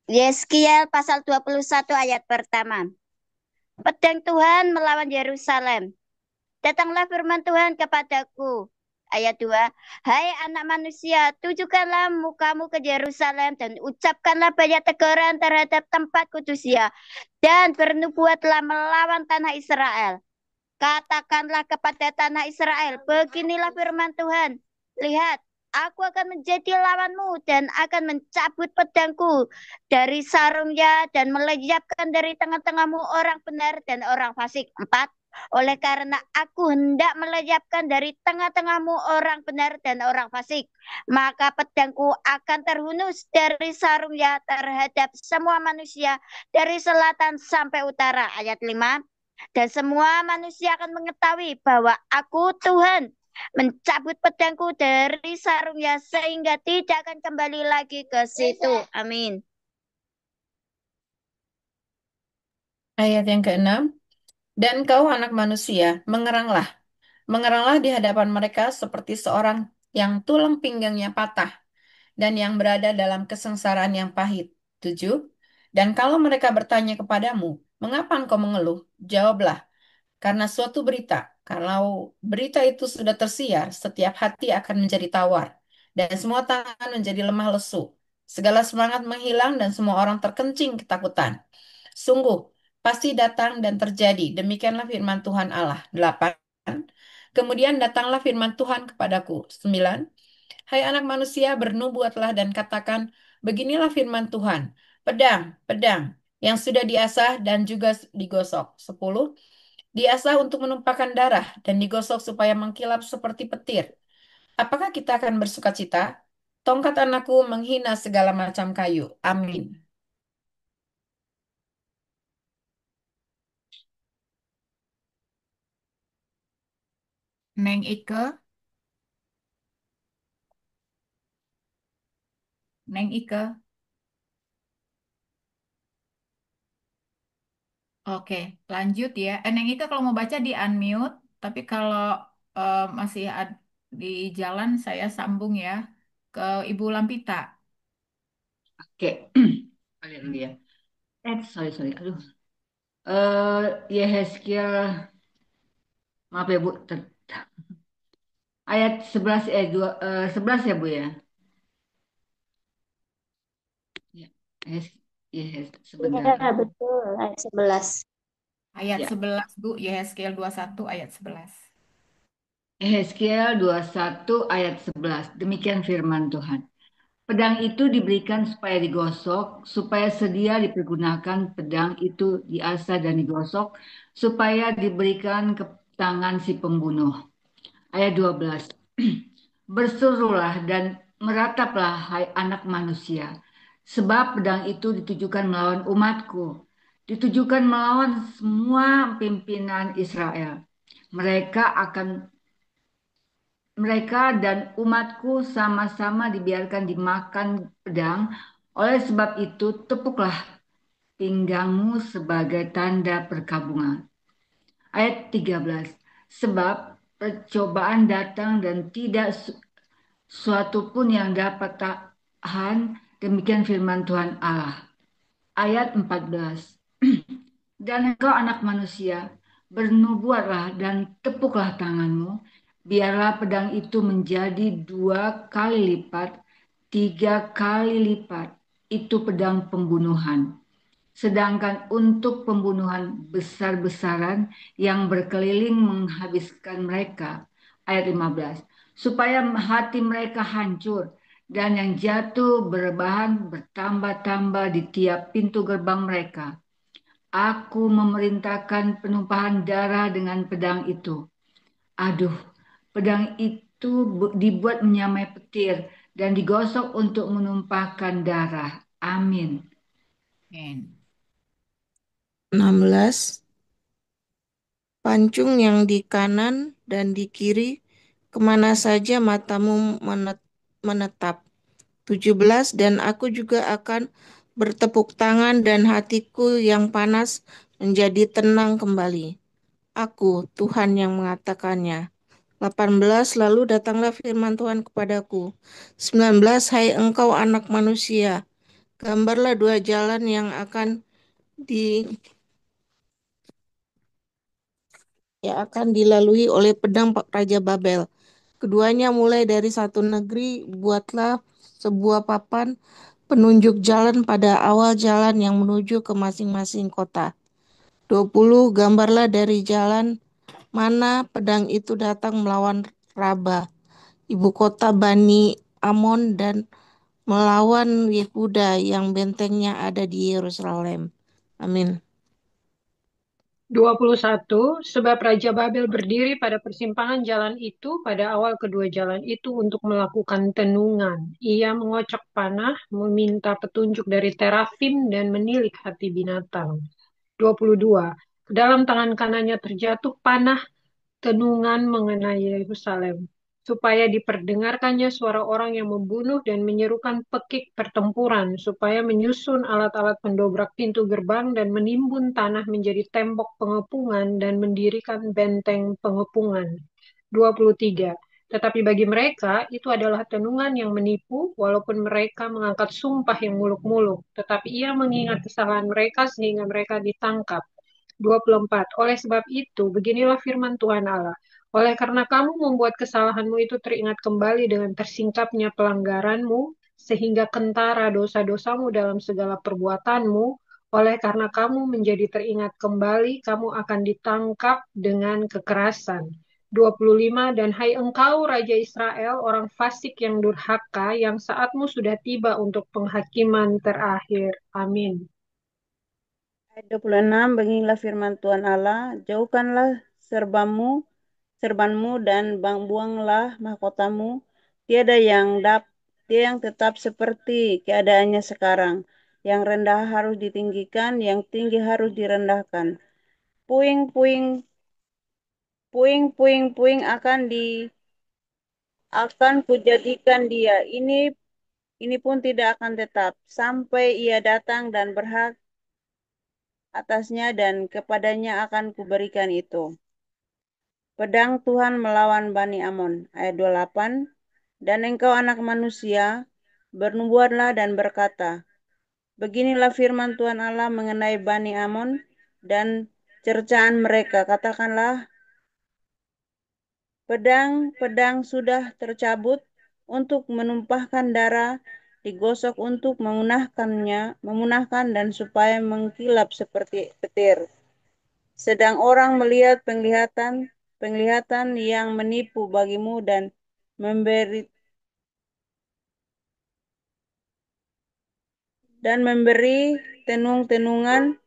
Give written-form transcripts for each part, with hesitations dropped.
Yeskiel pasal 21 ayat pertama. Pedang Tuhan melawan Yerusalem. Datanglah firman Tuhan kepadaku. Ayat 2. Hai anak manusia, tujukanlah mukamu ke Yerusalem dan ucapkanlah banyak teguran terhadap tempat kudusnya dan bernubuatlah melawan tanah Israel. Katakanlah kepada tanah Israel, beginilah firman Tuhan. Lihat, aku akan menjadi lawanmu dan akan mencabut pedangku dari sarungnya dan melenyapkan dari tengah-tengahmu orang benar dan orang fasik. 4. Oleh karena aku hendak melenyapkan dari tengah-tengahmu orang benar dan orang fasik, maka pedangku akan terhunus dari sarungnya terhadap semua manusia dari selatan sampai utara. Ayat 5. Dan semua manusia akan mengetahui bahwa aku Tuhan mencabut pedangku dari sarungnya sehingga tidak akan kembali lagi ke situ. Amin. Ayat yang keenam, dan kau anak manusia, mengeranglah. Mengeranglah di hadapan mereka seperti seorang yang tulang pinggangnya patah dan yang berada dalam kesengsaraan yang pahit. 7. Dan kalau mereka bertanya kepadamu, mengapa engkau mengeluh? Jawablah, karena suatu berita. Kalau berita itu sudah tersiar, setiap hati akan menjadi tawar, dan semua tangan menjadi lemah lesu. Segala semangat menghilang dan semua orang terkencing ketakutan. Sungguh, pasti datang dan terjadi. Demikianlah firman Tuhan Allah. 8. Kemudian datanglah firman Tuhan kepadaku. 9. Hai anak manusia, bernubuatlah dan katakan, beginilah firman Tuhan. Pedang, pedang, yang sudah diasah dan juga digosok. 10. Diasah untuk menumpahkan darah dan digosok supaya mengkilap seperti petir. Apakah kita akan bersuka cita? Tongkat anakku menghina segala macam kayu. Amin. Neng Ike, Neng Ike. Oke, lanjut ya. Neng Ike kalau mau baca di unmute, tapi kalau masih di jalan saya sambung ya ke Ibu Lampita. Oke. Haleluya. Sorry, sorry. Aduh. Yehezkiel, maaf ya Bu. Ayat 11 11 ya Bu ya. Ya. Sebentar. Ya, betul. Ayat 11. Ayat Ya. 11 Bu, Yehezkiel 21 ayat 11. Yehezkiel 21 ayat 11. Demikian firman Tuhan. Pedang itu diberikan supaya digosok, supaya sedia dipergunakan pedang itu diasah dan digosok, supaya diberikan ke tangan si pembunuh. Ayat 12. Berserulah dan merataplah hai anak manusia, sebab pedang itu ditujukan melawan umatku, ditujukan melawan semua pimpinan Israel. Mereka akan mereka dan umatku sama-sama dibiarkan dimakan pedang. Oleh sebab itu, tepuklah pinggangmu sebagai tanda perkabungan. Ayat 13. Sebab percobaan datang dan tidak suatu pun yang dapat tahan, demikian firman Tuhan Allah. Ayat 14. Dan engkau anak manusia, bernubuatlah dan tepuklah tanganmu, biarlah pedang itu menjadi 2 kali lipat, 3 kali lipat, itu pedang pembunuhan. Sedangkan untuk pembunuhan besar-besaran yang berkeliling menghabiskan mereka. Ayat 15. Supaya hati mereka hancur dan yang jatuh berbahan bertambah-tambah di tiap pintu gerbang mereka. Aku memerintahkan penumpahan darah dengan pedang itu. Aduh, pedang itu dibuat menyamai petir dan digosok untuk menumpahkan darah. Amin. Amin. 16. Pancung yang di kanan dan di kiri, kemana saja matamu menetap. 17. Dan aku juga akan bertepuk tangan dan hatiku yang panas menjadi tenang kembali. Aku, Tuhan yang mengatakannya. 18. Lalu datanglah firman Tuhan kepadaku. 19. Hai engkau anak manusia, Gambarlah dua jalan yang akan dilalui oleh pedang Raja Babel. Keduanya mulai dari satu negeri, buatlah sebuah papan penunjuk jalan pada awal jalan yang menuju ke masing-masing kota. 20. Gambarlah dari jalan mana pedang itu datang melawan Raba, ibu kota Bani Amon, dan melawan Yehuda yang bentengnya ada di Yerusalem. Amin. 21. Sebab Raja Babel berdiri pada persimpangan jalan itu pada awal kedua jalan itu untuk melakukan tenungan. Ia mengocok panah, meminta petunjuk dari terafim, dan menilik hati binatang. 22. Ke dalam tangan kanannya terjatuh panah tenungan mengenai Yerusalem, supaya diperdengarkannya suara orang yang membunuh dan menyerukan pekik pertempuran, supaya menyusun alat-alat pendobrak pintu gerbang dan menimbun tanah menjadi tembok pengepungan dan mendirikan benteng pengepungan. 23. Tetapi bagi mereka itu adalah tenungan yang menipu, walaupun mereka mengangkat sumpah yang muluk-muluk. Tetapi ia mengingat kesalahan mereka sehingga mereka ditangkap. 24. Oleh sebab itu, beginilah firman Tuhan Allah. Oleh karena kamu membuat kesalahanmu itu teringat kembali dengan tersingkapnya pelanggaranmu, sehingga kentara dosa-dosamu dalam segala perbuatanmu, oleh karena kamu menjadi teringat kembali, kamu akan ditangkap dengan kekerasan. 25. Dan hai engkau, Raja Israel, orang fasik yang durhaka, yang saatmu sudah tiba untuk penghakiman terakhir. Amin. Ayat 26, beginilah firman Tuhan Allah, jauhkanlah serbanmu dan buanglah mahkotamu, tiada yang tetap seperti keadaannya sekarang, yang rendah harus ditinggikan, yang tinggi harus direndahkan. Puing akan kujadikan dia, ini pun tidak akan tetap, sampai ia datang dan berhak atasnya, dan kepadanya akan kuberikan itu. Pedang Tuhan melawan Bani Amon. Ayat 28. Dan engkau anak manusia, bernubuatlah dan berkata, beginilah firman Tuhan Allah mengenai Bani Amon dan cercaan mereka. Katakanlah, pedang sudah tercabut untuk menumpahkan darah, digosok untuk memunahkan dan supaya mengkilap seperti petir. Sedang orang melihat penglihatan yang menipu bagimu dan memberi tenung-tenungan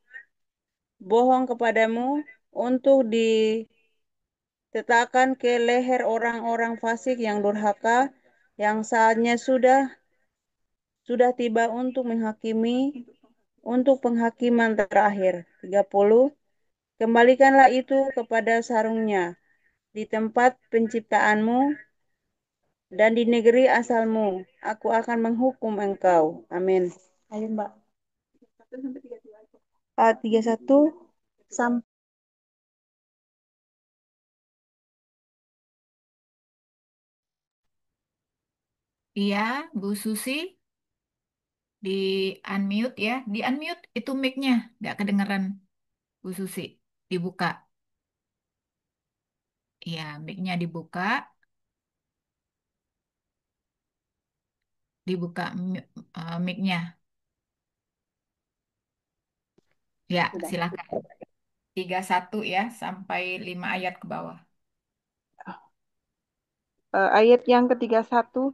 bohong kepadamu untuk diletakkan ke leher orang-orang fasik yang durhaka, yang saatnya sudah tiba untuk penghakiman terakhir. 30. Kembalikanlah itu kepada sarungnya di tempat penciptaanmu dan di negeri asalmu. Aku akan menghukum engkau. Amin. Ayo Mbak. 31 sampai Iya, Bu Susi, di unmute ya. Di unmute itu mic-nya, nggak kedengeran Bu Susi. Dibuka. Iya, mic-nya dibuka. Dibuka mic-nya. Ya, sudah. silakan. 31 ya, sampai 5 ayat ke bawah. Ayat yang ke-31,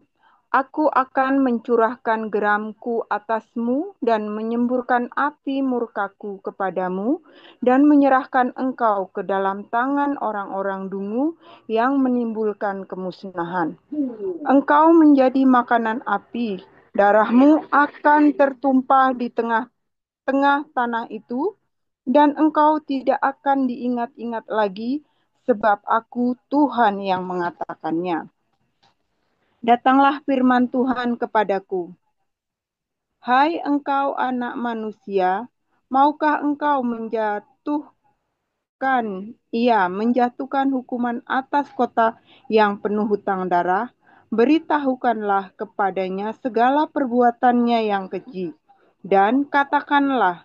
aku akan mencurahkan geramku atasmu dan menyemburkan api murkaku kepadamu dan menyerahkan engkau ke dalam tangan orang-orang dungu yang menimbulkan kemusnahan. Engkau menjadi makanan api, darahmu akan tertumpah di tengah-tengah tanah itu, dan engkau tidak akan diingat-ingat lagi, sebab aku Tuhan yang mengatakannya. Datanglah firman Tuhan kepadaku. Hai engkau anak manusia, maukah engkau menjatuhkan hukuman atas kota yang penuh hutang darah? Beritahukanlah kepadanya segala perbuatannya yang keji. dan katakanlah,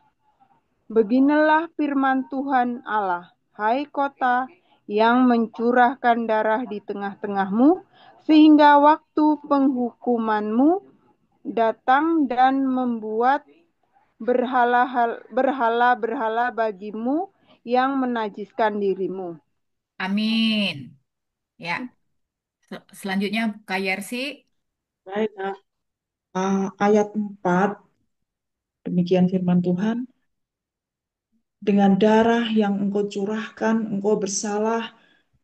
beginilah firman Tuhan Allah, hai kota yang mencurahkan darah di tengah-tengahmu, sehingga waktu penghukumanmu datang dan membuat berhala-berhala bagimu yang menajiskan dirimu. Amin. Ya, selanjutnya Kak Yersi. Baik, ayat 4, demikian firman Tuhan. Dengan darah yang engkau curahkan, engkau bersalah,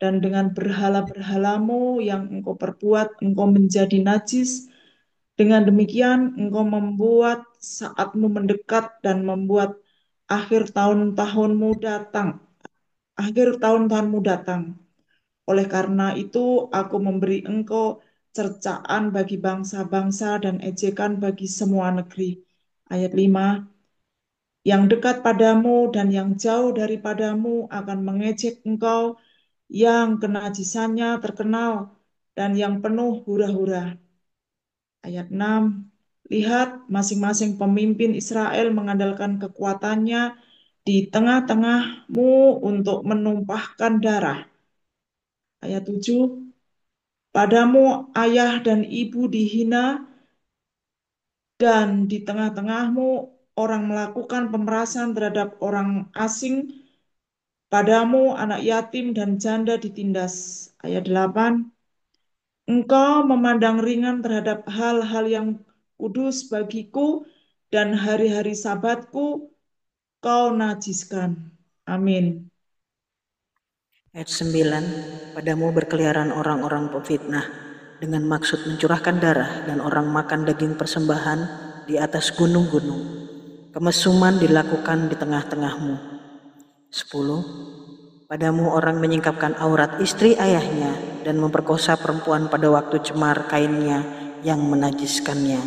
dan dengan berhala-berhalamu yang engkau perbuat, engkau menjadi najis. Dengan demikian, engkau membuat saatmu mendekat dan membuat akhir tahun-tahunmu datang. Akhir tahun-tahunmu datang. Oleh karena itu, aku memberi engkau cercaan bagi bangsa-bangsa dan ejekan bagi semua negeri. Ayat 5, yang dekat padamu dan yang jauh daripadamu akan mengejek engkau, yang kenajisannya terkenal dan yang penuh hura-hura. Ayat 6, lihat masing-masing pemimpin Israel mengandalkan kekuatannya di tengah-tengahmu untuk menumpahkan darah. Ayat 7, padamu ayah dan ibu dihina, dan di tengah-tengahmu orang melakukan pemerasan terhadap orang asing, padamu anak yatim dan janda ditindas. Ayat 8, engkau memandang ringan terhadap hal-hal yang kudus bagiku, dan hari-hari sabatku kau najiskan. Amin. Ayat 9, padamu berkeliaran orang-orang pemfitnah dengan maksud mencurahkan darah, dan orang makan daging persembahan di atas gunung-gunung. Kemesuman dilakukan di tengah-tengahmu. 10, padamu orang menyingkapkan aurat istri ayahnya dan memperkosa perempuan pada waktu cemar kainnya yang menajiskannya.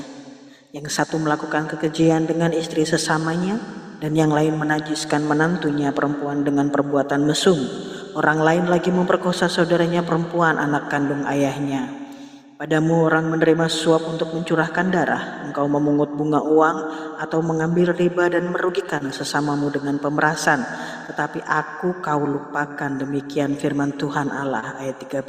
Yang satu melakukan kekejian dengan istri sesamanya, dan yang lain menajiskan menantunya perempuan dengan perbuatan mesum. Orang lain lagi memperkosa saudaranya perempuan, anak kandung ayahnya. Padamu orang menerima suap untuk mencurahkan darah, engkau memungut bunga uang atau mengambil riba dan merugikan sesamamu dengan pemerasan, tetapi aku kau lupakan. Demikian firman Tuhan Allah. Ayat 13,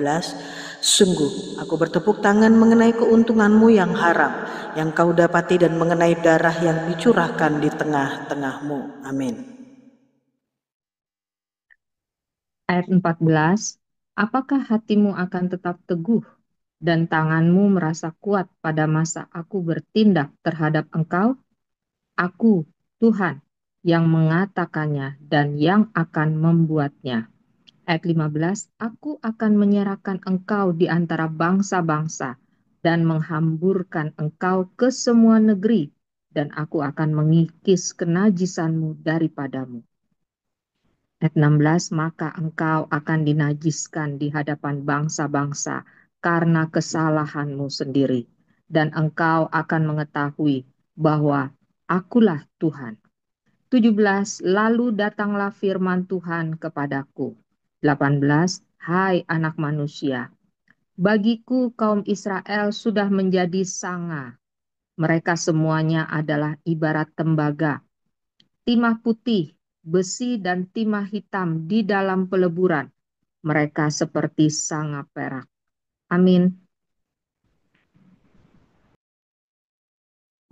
sungguh aku bertepuk tangan mengenai keuntunganmu yang haram, yang kau dapati, dan mengenai darah yang dicurahkan di tengah-tengahmu. Amin. Ayat 14, apakah hatimu akan tetap teguh dan tanganmu merasa kuat pada masa aku bertindak terhadap engkau? Aku, Tuhan, yang mengatakannya dan yang akan membuatnya. Ayat 15, aku akan menyerahkan engkau di antara bangsa-bangsa dan menghamburkan engkau ke semua negeri, dan aku akan mengikis kenajisanmu daripadamu. Ayat 16, maka engkau akan dinajiskan di hadapan bangsa-bangsa karena kesalahanmu sendiri, dan engkau akan mengetahui bahwa akulah Tuhan. 17, lalu datanglah firman Tuhan kepadaku. 18, hai anak manusia, bagiku kaum Israel sudah menjadi sanga. Mereka semuanya adalah ibarat tembaga, timah putih, besi dan timah hitam di dalam peleburan. Mereka seperti sanga perak. Amin.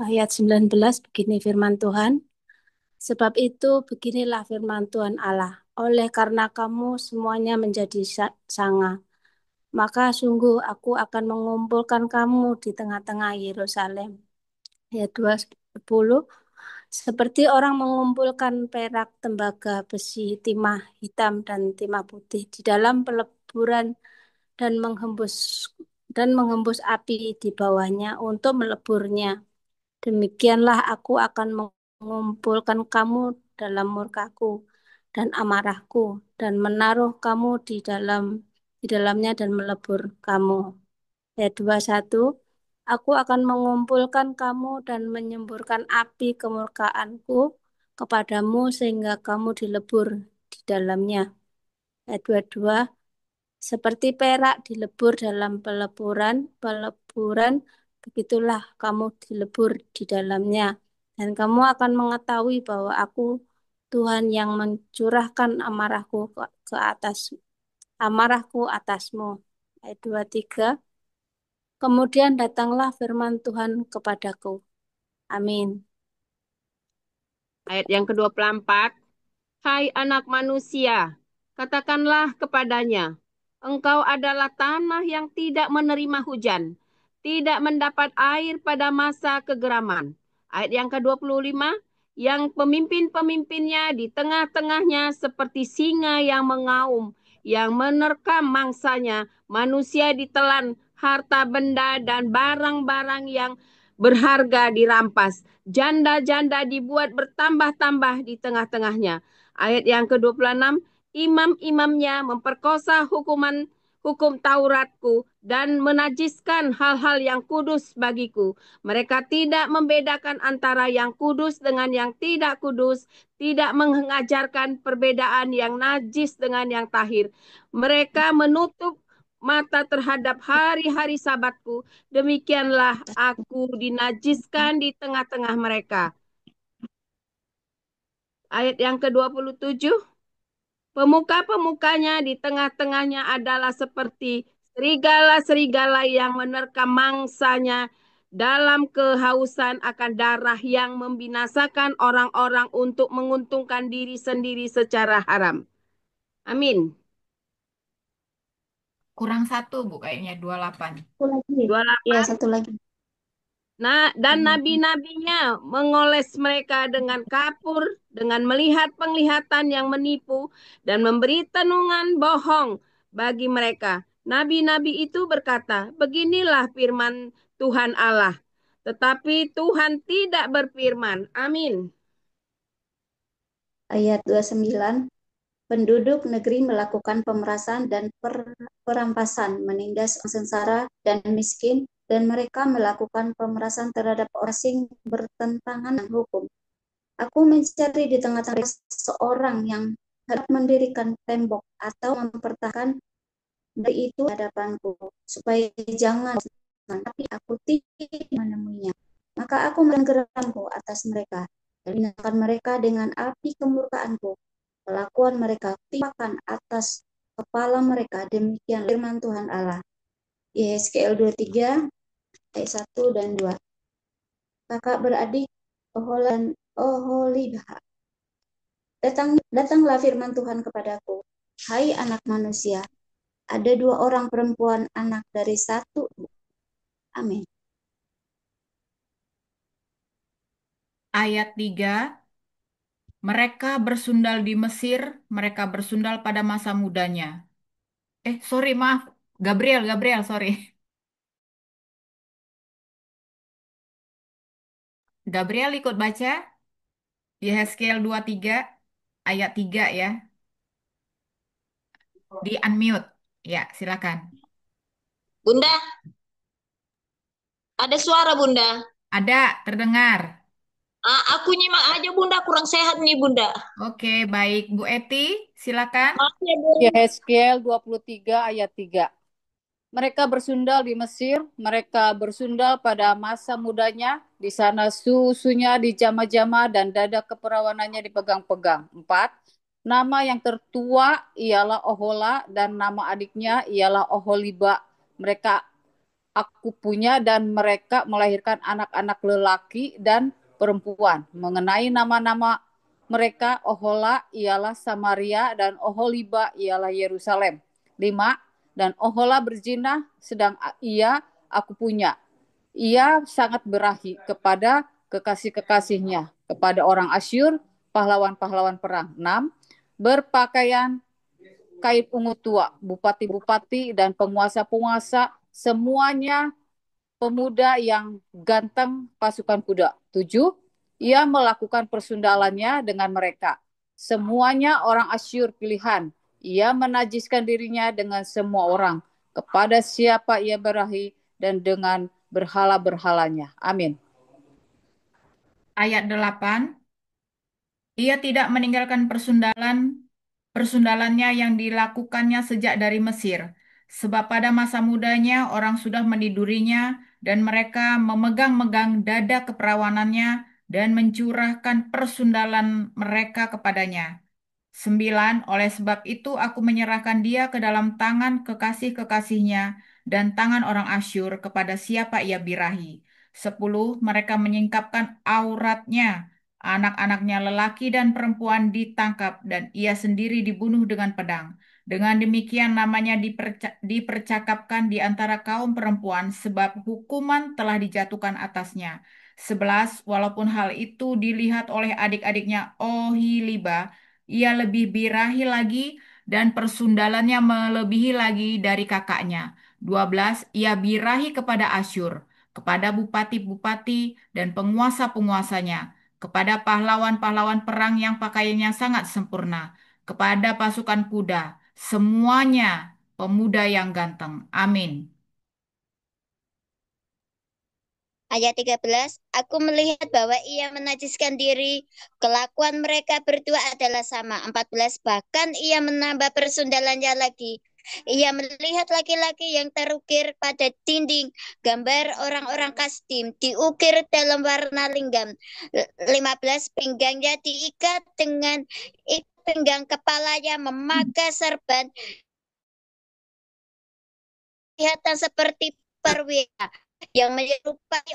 Ayat 19, begini firman Tuhan. Sebab itu beginilah firman Tuhan Allah. Oleh karena kamu semuanya menjadi sanga, maka sungguh aku akan mengumpulkan kamu di tengah-tengah Yerusalem. Ayat 20, seperti orang mengumpulkan perak, tembaga, besi, timah hitam, dan timah putih di dalam peleburan dan menghembus api di bawahnya untuk meleburnya. Demikianlah aku akan mengumpulkan kamu dalam murkaku dan amarahku, dan menaruh kamu di dalamnya dan melebur kamu. Ayat 21, aku akan mengumpulkan kamu dan menyemburkan api kemurkaanku kepadamu sehingga kamu dilebur di dalamnya. Ayat 22, seperti perak dilebur dalam peleburan, begitulah kamu dilebur di dalamnya. Dan kamu akan mengetahui bahwa aku Tuhan yang mencurahkan amarahku atasmu. Ayat 23. Kemudian datanglah firman Tuhan kepadaku. Amin. Ayat yang ke-24. Hai anak manusia, katakanlah kepadanya, engkau adalah tanah yang tidak menerima hujan, tidak mendapat air pada masa kegeraman. Ayat yang ke-25, yang pemimpin-pemimpinnya di tengah-tengahnya seperti singa yang mengaum, yang menerkam mangsanya, manusia ditelan, harta benda dan barang-barang yang berharga dirampas. Janda-janda dibuat bertambah-tambah di tengah-tengahnya. Ayat yang ke-26, imam-imamnya memperkosa hukum Tauratku dan menajiskan hal-hal yang kudus bagiku. Mereka tidak membedakan antara yang kudus dengan yang tidak kudus, tidak mengajarkan perbedaan yang najis dengan yang tahir. Mereka menutup mata terhadap hari-hari sabatku. Demikianlah aku dinajiskan di tengah-tengah mereka. Ayat yang ke-27. Pemuka-pemukanya di tengah-tengahnya adalah seperti serigala-serigala yang menerkam mangsanya dalam kehausan akan darah yang membinasakan orang-orang untuk menguntungkan diri sendiri secara haram. Amin. Kurang satu, Bu, kayaknya 28. Satu lagi. 28. Ya, satu lagi. Nah, dan nabi-nabinya mengoles mereka dengan kapur, dengan melihat penglihatan yang menipu, dan memberi tenungan bohong bagi mereka. Nabi-nabi itu berkata, beginilah firman Tuhan Allah. Tetapi Tuhan tidak berfirman. Amin. Ayat 29. Penduduk negeri melakukan pemerasan dan perampasan, menindas orang sengsara dan miskin, dan mereka melakukan pemerasan terhadap orang asing bertentangan dengan hukum. Aku mencari di tengah-tengah seorang yang hendak mendirikan tembok atau mempertahankan dari itu hadapanku, supaya jangan, tapi aku tidak menemuinya. Maka aku menggeramku atas mereka dan binasakan mereka dengan api kemurkaanku. Kelakuan mereka timpakan atas kepala mereka. Demikian firman Tuhan Allah. Yeskel 23 ayat 1 dan 2. Kakak beradik Ohola dan Oholibah. Datanglah firman Tuhan kepadaku. Hai anak manusia, ada 2 orang perempuan anak dari satu. Amin. Ayat 3. Mereka bersundal di Mesir, mereka bersundal pada masa mudanya. Sorry, maaf. Gabriel, sorry. Gabriel ikut baca Yehezkiel 23 ayat 3 ya. Di unmute. Ya, silakan. Bunda, ada suara Bunda. Ada, terdengar. Aku nyimak aja Bunda, kurang sehat nih Bunda. Oke, baik. Bu Eti, silakan. Maaf ya Bunda. Yehezkiel 23 ayat 3. Mereka bersundal di Mesir, mereka bersundal pada masa mudanya, di sana susunya dijama-jama dan dada keperawanannya dipegang-pegang. 4. Nama yang tertua ialah Ohola dan nama adiknya ialah Oholiba. Mereka aku punya dan mereka melahirkan anak-anak lelaki dan perempuan. Mengenai nama-nama mereka, Ohola ialah Samaria dan Oholiba ialah Yerusalem. 5. Dan Ohola berzina, sedang ia aku punya. Ia sangat berahi kepada kekasih-kekasihnya, kepada orang Asyur, pahlawan-pahlawan perang. 6. Berpakaian kain ungu tua, bupati-bupati dan penguasa-penguasa, semuanya pemuda yang ganteng pasukan kuda. 7. Ia melakukan persundalannya dengan mereka. Semuanya orang Asyur pilihan. Ia menajiskan dirinya dengan semua orang, kepada siapa ia berahi dan dengan berhala-berhalanya. Amin. Ayat 8. Ia tidak meninggalkan persundalannya yang dilakukannya sejak dari Mesir. Sebab pada masa mudanya orang sudah menidurinya dan mereka memegang-megang dada keperawanannya dan mencurahkan persundalan mereka kepadanya. 9. Oleh sebab itu aku menyerahkan dia ke dalam tangan kekasih-kekasihnya dan tangan orang Asyur kepada siapa ia birahi. 10. Mereka menyingkapkan auratnya. Anak-anaknya lelaki dan perempuan ditangkap dan ia sendiri dibunuh dengan pedang. Dengan demikian namanya dipercakapkan di antara kaum perempuan sebab hukuman telah dijatuhkan atasnya. 11. Walaupun hal itu dilihat oleh adik-adiknya Oholiba, ia lebih birahi lagi dan persundalannya melebihi lagi dari kakaknya. 12. Ia birahi kepada Asyur, kepada bupati-bupati dan penguasa-penguasanya, kepada pahlawan-pahlawan perang yang pakaiannya sangat sempurna, kepada pasukan kuda, semuanya pemuda yang ganteng. Amin. Ayat 13, aku melihat bahwa ia menajiskan diri, kelakuan mereka berdua adalah sama. 14, bahkan ia menambah persundalannya lagi. Ia melihat laki-laki yang terukir pada dinding, gambar orang-orang Kasdim, diukir dalam warna linggam. 15, pinggangnya diikat dengan pinggang kepalanya memakai serban, kelihatan seperti perwira yang menyerupai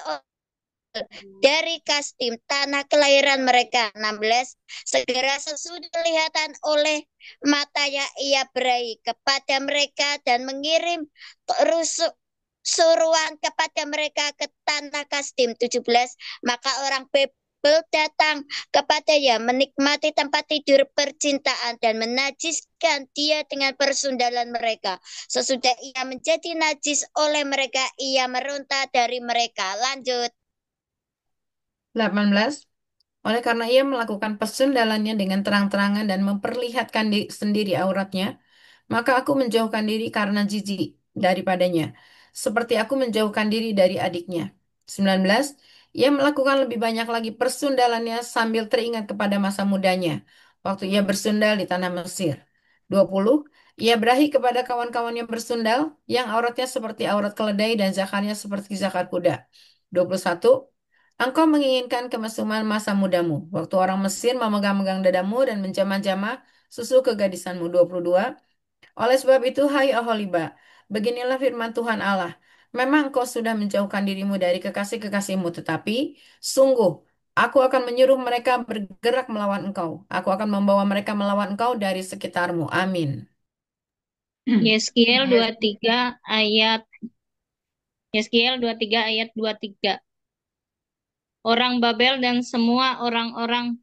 dari Kasdim, tanah kelahiran mereka. 16, segera sesudah kelihatan oleh matanya ia berahi kepada mereka dan mengirim suruhan kepada mereka ke tanah Kasdim. 17, maka orang Babel datang kepadanya menikmati tempat tidur percintaan dan menajiskan dia dengan persundalan mereka. Sesudah ia menjadi najis oleh mereka, ia meronta dari mereka. Lanjut. 18. Oleh karena ia melakukan persundalannya dengan terang-terangan dan memperlihatkan sendiri auratnya, maka aku menjauhkan diri karena jijik daripadanya, seperti aku menjauhkan diri dari adiknya. 19. Ia melakukan lebih banyak lagi persundalannya sambil teringat kepada masa mudanya, waktu ia bersundal di tanah Mesir. 20. Ia berahi kepada kawan-kawannya bersundal, yang auratnya seperti aurat keledai dan zakarnya seperti zakar kuda. 21. Engkau menginginkan kemesuman masa mudamu, waktu orang Mesir memegang-megang dadamu dan menjamah-jamah susu kegadisanmu. 22. Oleh sebab itu, hai Oholiba, beginilah firman Tuhan Allah. Memang engkau sudah menjauhkan dirimu dari kekasih-kekasihmu, tetapi sungguh, aku akan menyuruh mereka bergerak melawan engkau. Aku akan membawa mereka melawan engkau dari sekitarmu. Amin. Yeskiel 23 ayat Yeskiel 23 ayat 23. Orang Babel dan semua orang-orang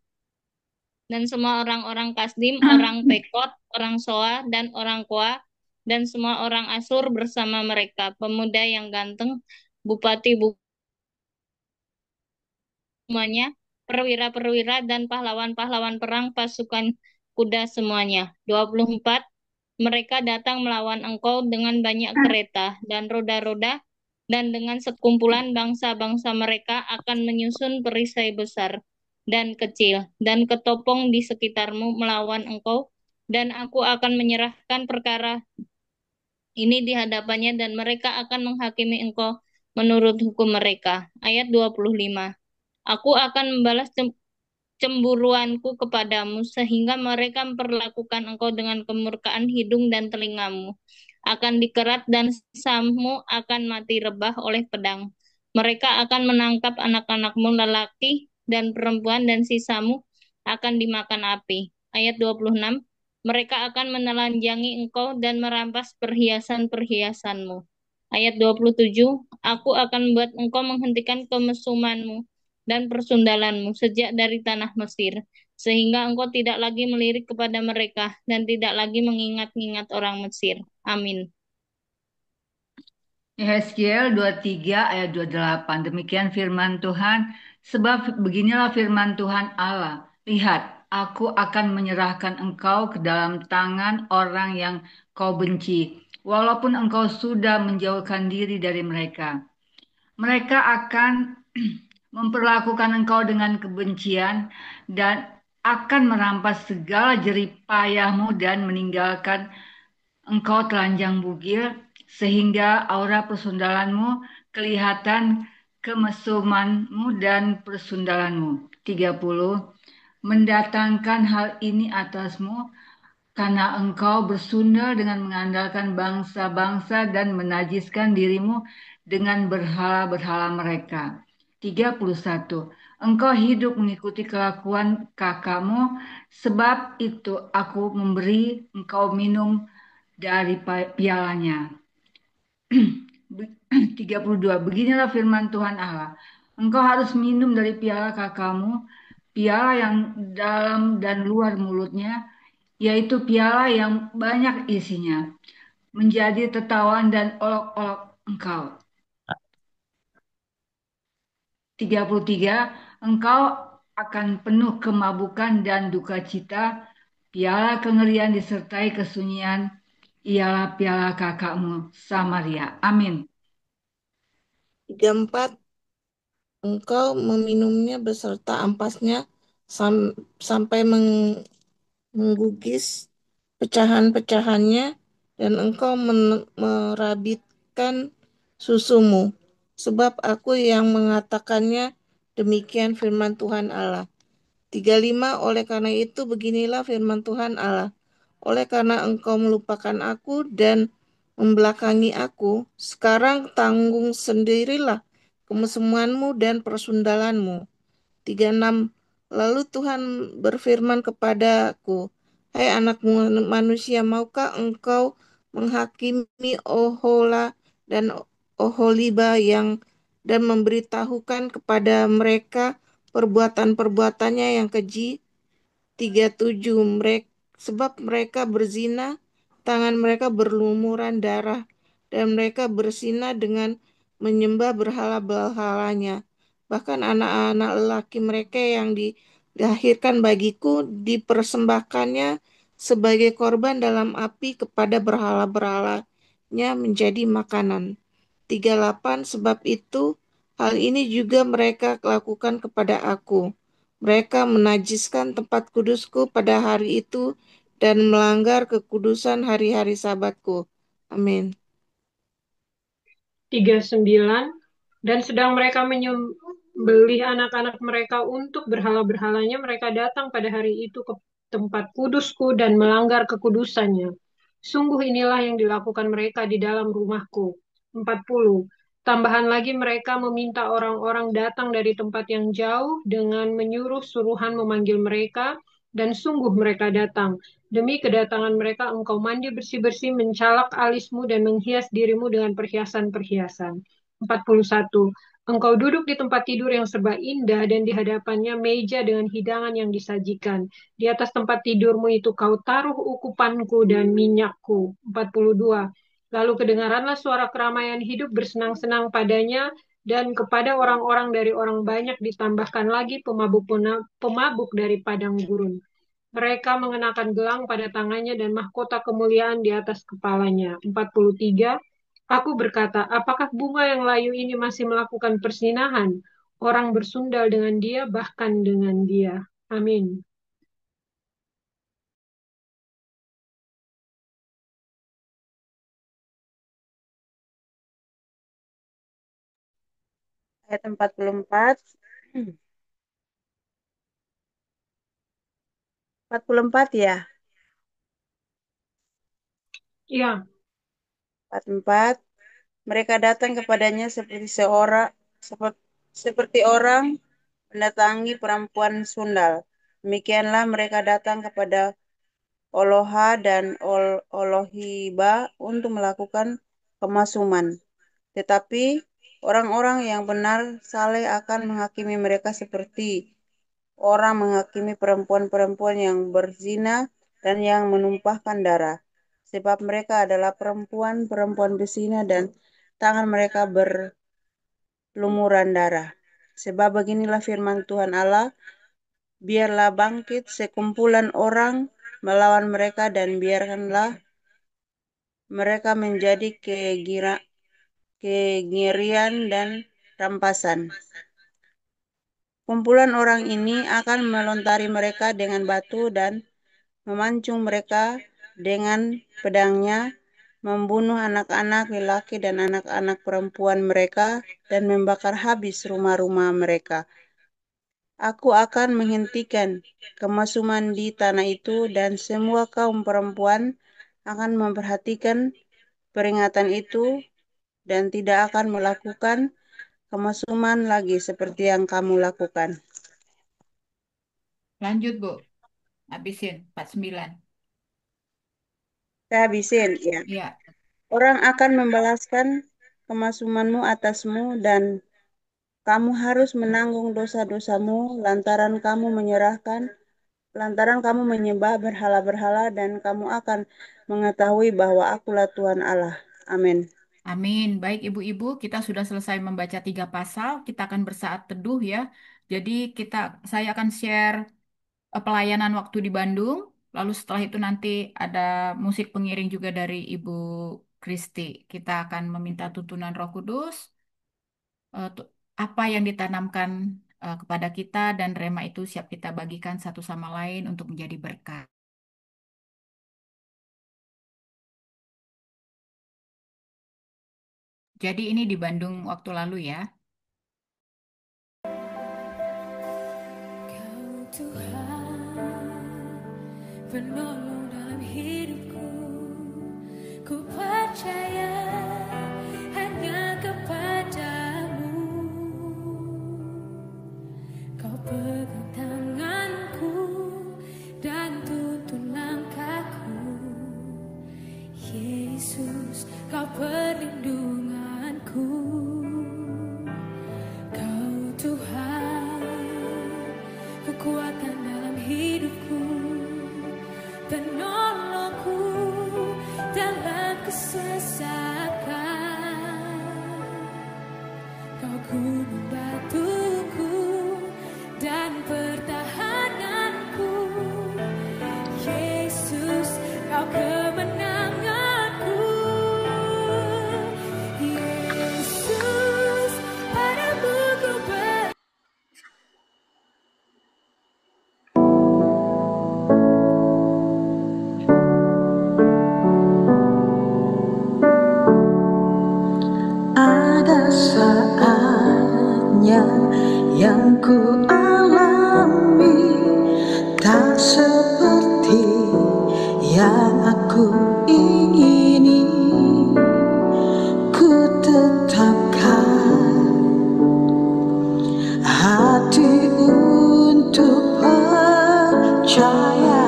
Kasdim, orang Pekot, orang Soa, dan orang Koa, dan semua orang Asur bersama mereka, pemuda yang ganteng, bupati semuanya, perwira-perwira dan pahlawan-pahlawan perang pasukan kuda semuanya. 24. Mereka datang melawan engkau dengan banyak kereta dan roda-roda, dan dengan sekumpulan bangsa-bangsa mereka akan menyusun perisai besar dan kecil, dan ketopong di sekitarmu melawan engkau, dan aku akan menyerahkan perkara ini di hadapannya, dan mereka akan menghakimi engkau menurut hukum mereka. Ayat 25. Aku akan membalas cemburuanku kepadamu, sehingga mereka memperlakukan engkau dengan kemurkaan. Hidung dan telingamu akan dikerat, dan sisamu akan mati rebah oleh pedang. Mereka akan menangkap anak-anakmu lelaki dan perempuan, dan sisamu akan dimakan api. Ayat 26. Mereka akan menelanjangi engkau dan merampas perhiasan-perhiasanmu. Ayat 27. Aku akan membuat engkau menghentikan kemesumanmu dan persundalanmu sejak dari tanah Mesir, sehingga engkau tidak lagi melirik kepada mereka dan tidak lagi mengingat-ingat orang Mesir. Amin. Yeskiel 23 ayat 28. Demikian firman Tuhan. Sebab beginilah firman Tuhan Allah. Lihat, aku akan menyerahkan engkau ke dalam tangan orang yang kau benci, walaupun engkau sudah menjauhkan diri dari mereka. Mereka akan memperlakukan engkau dengan kebencian dan akan merampas segala jerih payahmu dan meninggalkan engkau telanjang bugil, sehingga aura persundalanmu kelihatan kemesumanmu dan persundalanmu. 30. Mendatangkan hal ini atasmu karena engkau bersundal dengan mengandalkan bangsa-bangsa dan menajiskan dirimu dengan berhala-berhala mereka. 31. Engkau hidup mengikuti kelakuan kakakmu, sebab itu aku memberi engkau minum dari pialanya. 32. Beginilah firman Tuhan Allah. Engkau harus minum dari piala kakakmu, piala yang dalam dan luar mulutnya, yaitu piala yang banyak isinya, menjadi tertawan dan olok-olok engkau. 33. Engkau akan penuh kemabukan dan duka cita, piala kengerian disertai kesunyian, ialah piala kakakmu Samaria. Amin. 34. Engkau meminumnya beserta ampasnya sampai menggugis pecahan-pecahannya, dan engkau merabitkan susumu. Sebab aku yang mengatakannya, demikian firman Tuhan Allah. 35. Oleh karena itu beginilah firman Tuhan Allah. Oleh karena engkau melupakan aku dan membelakangi aku, sekarang tanggung sendirilah kemesumanmu dan persundalanmu. 36. Lalu Tuhan berfirman kepadaku, hai anak manusia, maukah engkau menghakimi Ohola dan Oholiba dan memberitahukan kepada mereka perbuatan-perbuatannya yang keji? 37. Sebab mereka berzina, tangan mereka berlumuran darah, dan mereka berzina dengan menyembah berhala-berhalanya. Bahkan anak-anak lelaki mereka yang dilahirkan bagiku dipersembahkannya sebagai korban dalam api kepada berhala-berhalanya menjadi makanan. 38. Sebab itu hal ini juga mereka lakukan kepada aku. Mereka menajiskan tempat kudusku pada hari itu dan melanggar kekudusan hari-hari sabatku. Amin. 39. Dan sedang mereka menyembelih anak-anak mereka untuk berhala-berhalanya, mereka datang pada hari itu ke tempat kudusku dan melanggar kekudusannya. Sungguh inilah yang dilakukan mereka di dalam rumahku. 40. Tambahan lagi mereka meminta orang-orang datang dari tempat yang jauh dengan menyuruh suruhan memanggil mereka, dan sungguh mereka datang. Demi kedatangan mereka engkau mandi bersih-bersih, mencalak alismu dan menghias dirimu dengan perhiasan-perhiasan. 41. Engkau duduk di tempat tidur yang serba indah dan di hadapannya meja dengan hidangan yang disajikan. Di atas tempat tidurmu itu kau taruh ukupanku dan minyakku. 42. Lalu kedengaranlah suara keramaian hidup bersenang-senang padanya, dan kepada orang-orang dari orang banyak ditambahkan lagi pemabuk dari padang gurun. Mereka mengenakan gelang pada tangannya dan mahkota kemuliaan di atas kepalanya. 43. Aku berkata, apakah bunga yang layu ini masih melakukan persinahan? Orang bersundal dengan dia, bahkan dengan dia. Amin. Ayat 44. 44 ya. Iya. 44. Mereka datang kepadanya seperti orang mendatangi perempuan sundal. Demikianlah mereka datang kepada Oloha dan Olohiba untuk melakukan kemasuman. Tetapi orang-orang yang benar saleh akan menghakimi mereka seperti orang menghakimi perempuan-perempuan yang berzina dan yang menumpahkan darah. Sebab mereka adalah perempuan-perempuan berzina dan tangan mereka berlumuran darah. Sebab beginilah firman Tuhan Allah, biarlah bangkit sekumpulan orang melawan mereka dan biarkanlah mereka menjadi kengerian dan rampasan. Kumpulan orang ini akan melontari mereka dengan batu dan memancung mereka dengan pedangnya, membunuh anak-anak lelaki dan anak-anak perempuan mereka, dan membakar habis rumah-rumah mereka. Aku akan menghentikan kemasuman di tanah itu, dan semua kaum perempuan akan memperhatikan peringatan itu dan tidak akan melakukan kemasuman lagi seperti yang kamu lakukan. Lanjut, Bu. Habisin 49. Saya habisin, ya. Iya. Orang akan membalaskan kemasumanmu atasmu, dan kamu harus menanggung dosa-dosamu lantaran kamu menyembah berhala-berhala, dan kamu akan mengetahui bahwa Akulah Tuhan Allah. Amin. Amin. Baik, Ibu-ibu, kita sudah selesai membaca 3 pasal. Kita akan bersaat teduh ya. Jadi saya akan share pelayanan waktu di Bandung. Lalu setelah itu nanti ada musik pengiring juga dari Ibu Kristi. Kita akan meminta tuntunan Roh Kudus, apa yang ditanamkan kepada kita, dan rema itu siap kita bagikan satu sama lain untuk menjadi berkat. Jadi ini di Bandung waktu lalu ya. Kau Tuhan, penolong dalam hidupku, ku percaya hanya kepadamu. Kau pegang tanganku dan tuntun langkahku, Yesus, kau perlindunganku. Kau Tuhan, kekuatan dalam hidupku, penolongku dalam kesesakan. Kau gunung batuku dan pertahananku, Yesus, kau kemenanganku. Yesus, padamu ku Ada saatnya yang ku alami tak seperti yang aku ingini. Ku tetapkan hati untuk percaya.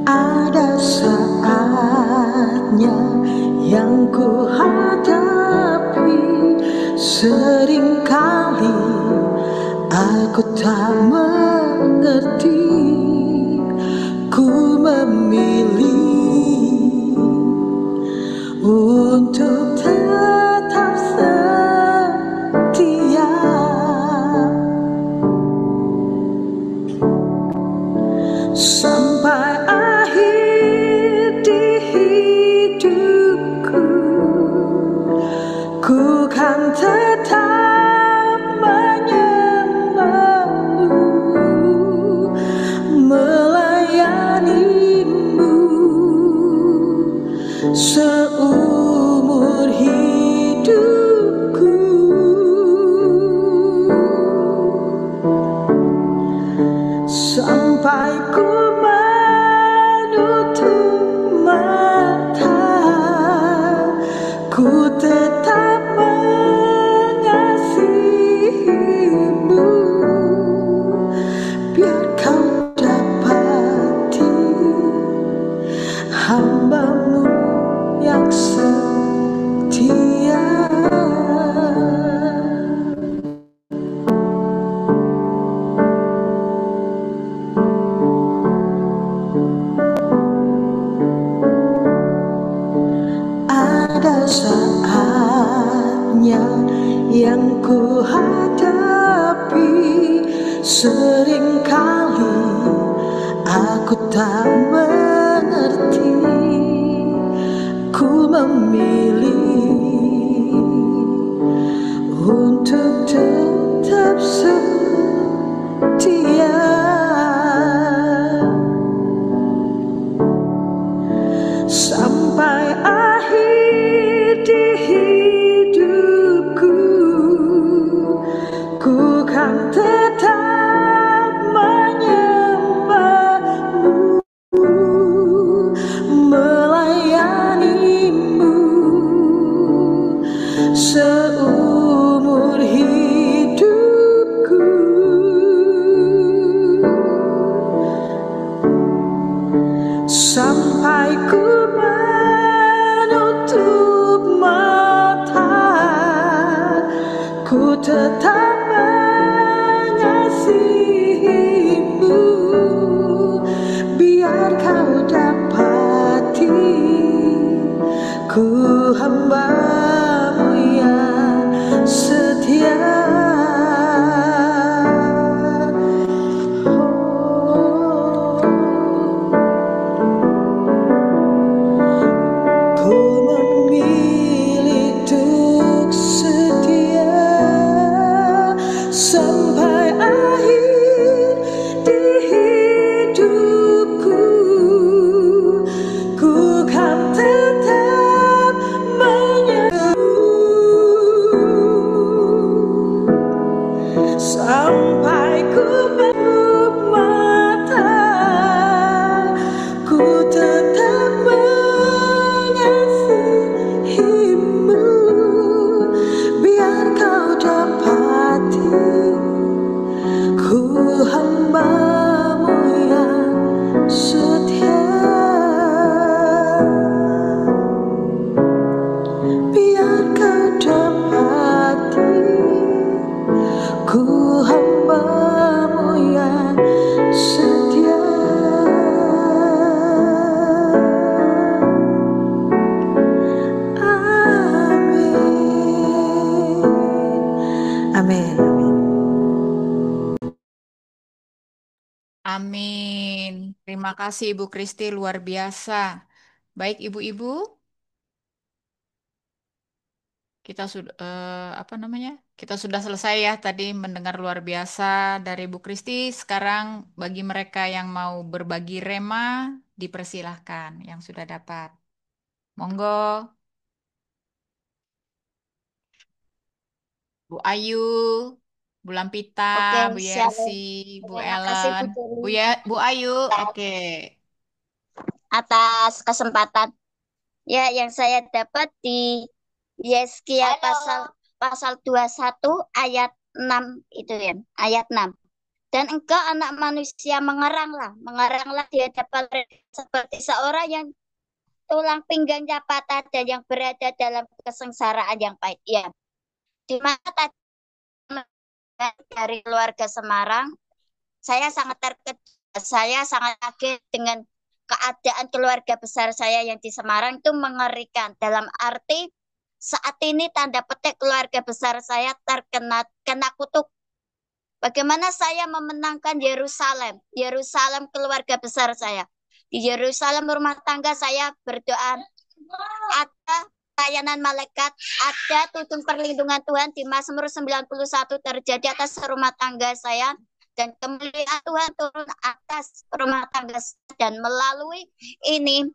Ada saatnya yang ku hadapi, seringkali aku tak mengerti. Ku memilih untuk tetap setia. Sampai akhir di hidupku, ku kan tetap menyembahmu, melayanimu seumur hidupku. Sampai ku menutup mata, ku tetap mengasihimu, biar kau dapati hamba-Mu yang setia. Ada saatnya yang ku hadapi, seringkali aku tak mengerti. Ku memilih untuk tetap setia. seumur hidupku. Sampai ku menutup mata, ku tetap mengasihimu, biar kau dapati ku hamba-Mu yang setia. Ku memilih untuk setia sampai akhir di hidupku. Ku kan tetap menyerahmu sampai ku menutup mata, ku tetap mengasihimu, biar kau dapati ku hamba-Mu yang setia. Biar kau dapati ku hamba-Mu yang setia. Amin. Amin. Amin. Terima kasih Ibu Kristi, luar biasa. Baik ibu-ibu, kita sudah Kita sudah selesai ya tadi mendengar luar biasa dari Ibu Kristi. Sekarang bagi mereka yang mau berbagi rema, dipersilahkan yang sudah dapat. Monggo, Bu Ayu, Bu Lampita, Oke, Bu Yersi, shalom. Bu Terima kasih Bu Ellen, Juli Bu Ayu. Oke. atas kesempatan. Ya, yang saya dapat di Yeskia pasal 21 ayat 6 itu ya, ayat 6. Dan engkau anak manusia mengeranglah di hadapan mereka seperti seorang yang tulang pinggangnya patah dan yang berada dalam kesengsaraan yang pahit. Ya, di mana tadi dari keluarga Semarang, saya sangat terkejut, saya sangat kaget dengan keadaan keluarga besar saya yang di Semarang itu mengerikan. Dalam arti saat ini tanda petik keluarga besar saya kena kutuk. Bagaimana saya memenangkan Yerusalem, keluarga besar saya. Di Yerusalem rumah tangga saya berdoa, ada layanan malaikat, ada tutung perlindungan Tuhan di Mazmur 91 terjadi atas rumah tangga saya, dan kemuliaan Tuhan turun atas rumah tangga saya. Dan melalui ini,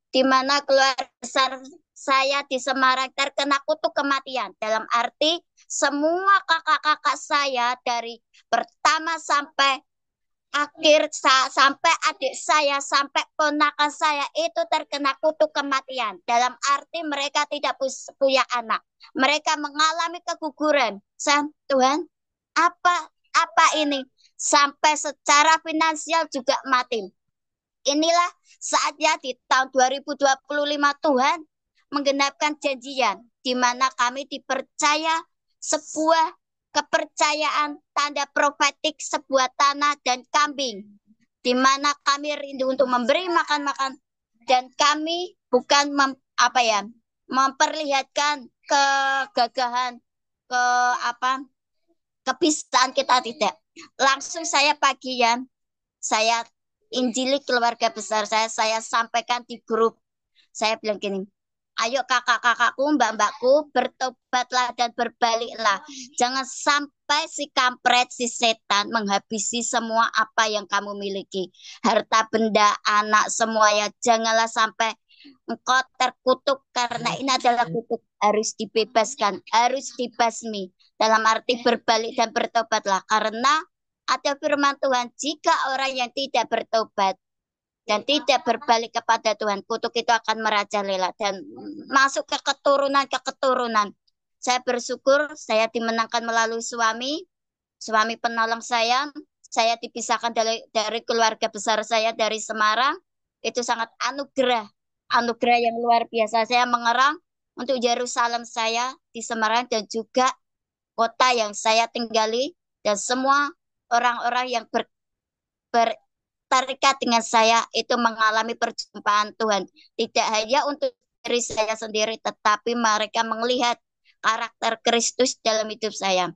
di mana keluarga besar saya di Semarang terkena kutuk kematian. Dalam arti semua kakak-kakak saya dari pertama sampai akhir, sampai adik saya, sampai ponakan saya itu terkena kutuk kematian. Dalam arti mereka tidak punya anak. Mereka mengalami keguguran. Tuhan, apa ini? Sampai secara finansial juga mati. Inilah saatnya di tahun 2025 Tuhan menggenapkan janjian, di mana kami dipercaya sebuah kepercayaan tanda profetik, sebuah tanah dan kambing, di mana kami rindu untuk memberi makan-makan, dan kami bukan memperlihatkan kegagahan, kebiasaan kita, tidak. Langsung saya pagian, saya injili keluarga besar saya sampaikan di grup. Saya bilang gini, ayo kakak-kakakku, mbak-mbakku, bertobatlah dan berbaliklah. Jangan sampai si kampret, si setan menghabisi semua apa yang kamu miliki. Harta benda, anak, semuanya. Janganlah sampai engkau terkutuk, karena ini adalah kutuk. Harus dibebaskan, harus dibasmi. Dalam arti berbalik dan bertobatlah. Karena ada firman Tuhan, jika orang yang tidak bertobat dan tidak berbalik kepada Tuhan, kutuk itu akan merajalela dan masuk ke keturunan. Saya bersyukur saya dimenangkan melalui suami penolong saya. Saya dipisahkan dari keluarga besar saya dari Semarang. Itu sangat anugerah yang luar biasa. Saya mengerang untuk Yerusalem saya di Semarang dan juga kota yang saya tinggali dan semua orang-orang yang bertarikat dengan saya itu mengalami perjumpaan Tuhan. Tidak hanya untuk diri saya sendiri, tetapi mereka melihat karakter Kristus dalam hidup saya.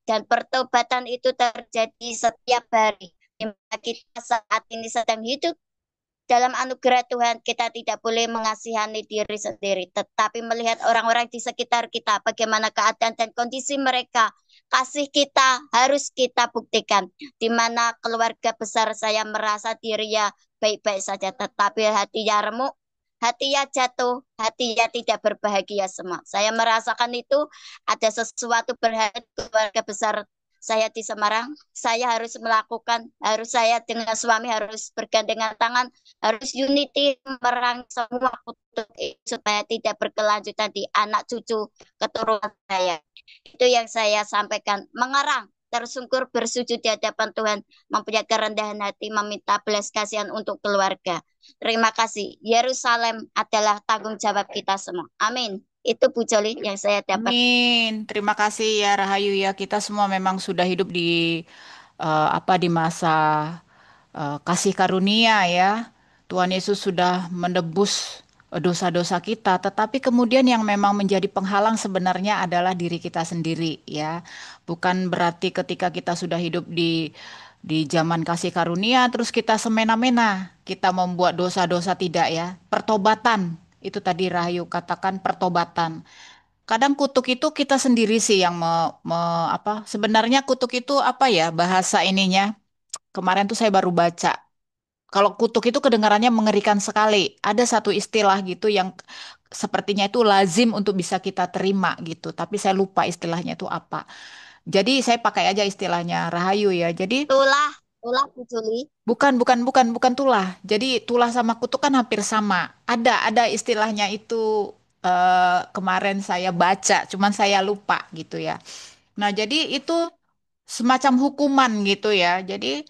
Dan pertobatan itu terjadi setiap hari. Di mana kita saat ini sedang hidup dalam anugerah Tuhan, kita tidak boleh mengasihani diri sendiri, tetapi melihat orang-orang di sekitar kita, bagaimana keadaan dan kondisi mereka. Kasih kita harus kita buktikan. Di mana keluarga besar saya merasa dirinya baik-baik saja, tetapi hatinya remuk, hatinya jatuh, hatinya tidak berbahagia semua. Saya merasakan itu ada sesuatu berharga keluarga besar saya di Semarang. Saya harus melakukan, saya dengan suami harus bergandengan tangan, harus unity memerangi semua kutuk supaya tidak berkelanjutan di anak cucu keturunan saya. Itu yang saya sampaikan. Mengerang, tersungkur, bersujud di hadapan Tuhan, mempunyai kerendahan hati, meminta belas kasihan untuk keluarga. Terima kasih. Yerusalem adalah tanggung jawab kita semua. Amin. Itu Bu Joli yang saya dapat. Amin. Terima kasih ya Rahayu ya. Kita semua memang sudah hidup di di masa kasih karunia ya. Tuhan Yesus sudah menebus dosa-dosa kita, tetapi kemudian yang memang menjadi penghalang sebenarnya adalah diri kita sendiri ya. Bukan berarti ketika kita sudah hidup di zaman kasih karunia terus kita semena-mena, kita membuat dosa-dosa, tidak ya. Pertobatan, itu tadi Rahayu katakan pertobatan. Kadang kutuk itu kita sendiri sih yang sebenarnya kutuk itu apa ya bahasa ininya. Kemarin tuh saya baru baca. Kalau kutuk itu kedengarannya mengerikan sekali. Ada satu istilah gitu yang sepertinya itu lazim untuk bisa kita terima gitu. Tapi saya lupa istilahnya itu apa. Jadi saya pakai aja istilahnya Rahayu ya. Jadi Tulah Bu Joli. bukan tulah. Jadi tulah sama kutuk kan hampir sama. Ada istilahnya itu kemarin saya baca, cuman saya lupa gitu ya. Nah, jadi itu semacam hukuman gitu ya. Jadi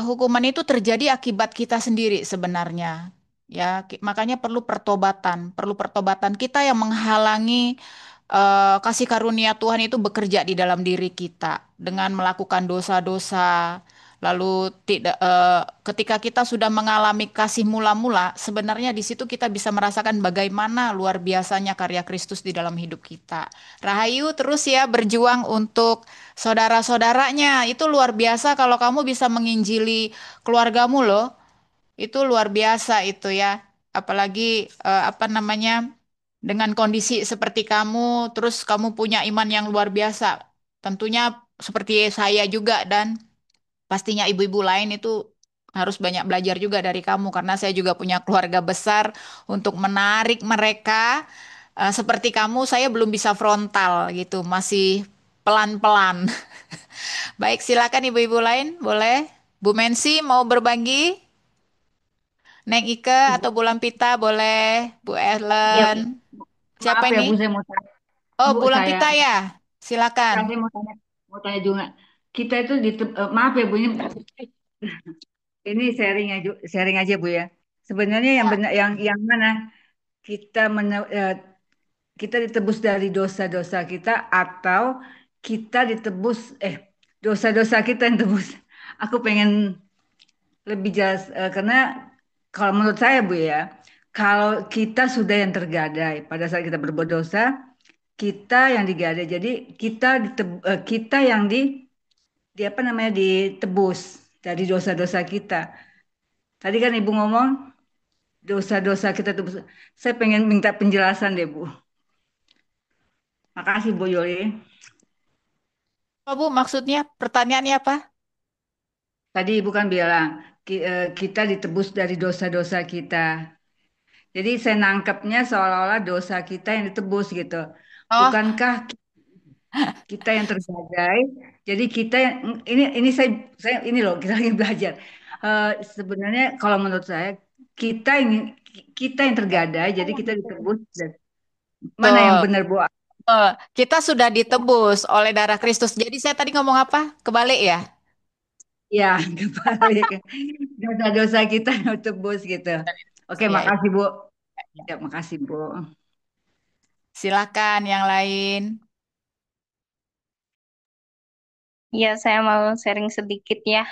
hukuman itu terjadi akibat kita sendiri sebenarnya. Ya, makanya perlu pertobatan kita yang menghalangi kasih karunia Tuhan itu bekerja di dalam diri kita dengan melakukan dosa-dosa. Lalu ketika kita sudah mengalami kasih mula-mula, sebenarnya di situ kita bisa merasakan bagaimana luar biasanya karya Kristus di dalam hidup kita. Rahayu terus ya berjuang untuk saudara-saudaranya. Itu luar biasa kalau kamu bisa menginjili keluargamu loh. Itu luar biasa itu ya. Apalagi dengan kondisi seperti kamu, terus kamu punya iman yang luar biasa. Tentunya seperti saya juga dan pastinya ibu-ibu lain itu harus banyak belajar juga dari kamu karena saya juga punya keluarga besar untuk menarik mereka. Seperti kamu, saya belum bisa frontal gitu, masih pelan-pelan. Baik, silakan ibu-ibu lain, boleh. Bu Mensi mau berbagi? Neng Ike atau Bu Lampita boleh. Bu Ya, Ellen. Siapa maaf ya ini? Bu, saya mau tanya. Oh, Bu, Bu saya, Lampita ya. Silakan. saya mau tanya juga. Kita itu maaf ya Bu, ini sharing aja Bu ya. Sebenarnya yang benar, yang mana kita kita ditebus dari dosa-dosa kita atau kita ditebus dosa-dosa kita yang tebus. Aku pengen lebih jelas karena kalau menurut saya Bu ya, kalau kita sudah yang tergadai pada saat kita berbuat dosa, kita yang digadai. Jadi kita yang di apa namanya ditebus dari dosa-dosa kita. Tadi kan Ibu ngomong dosa-dosa kita tebus. Saya pengen minta penjelasan deh Bu. Makasih Bu Yoli. Oh, Bu, maksudnya pertanyaannya apa? Tadi Ibu kan bilang kita ditebus dari dosa-dosa kita. Jadi saya nangkepnya seolah-olah dosa kita yang ditebus gitu. Oh, Bukankah kita yang tergadai? Jadi kita yang ini saya ini loh kita lagi belajar. Sebenarnya kalau menurut saya kita yang tergadai, jadi kita ditebus. Dan mana yang betul. benar Bu? Kita sudah ditebus oleh darah Kristus. Jadi saya tadi ngomong apa? Kebalik ya? Ya, kebalik. Dosa-dosa kita tebus gitu. Oke, Ya, makasih Bu. Ya, makasih Bu. silakan yang lain. Ya, saya mau sharing sedikit ya.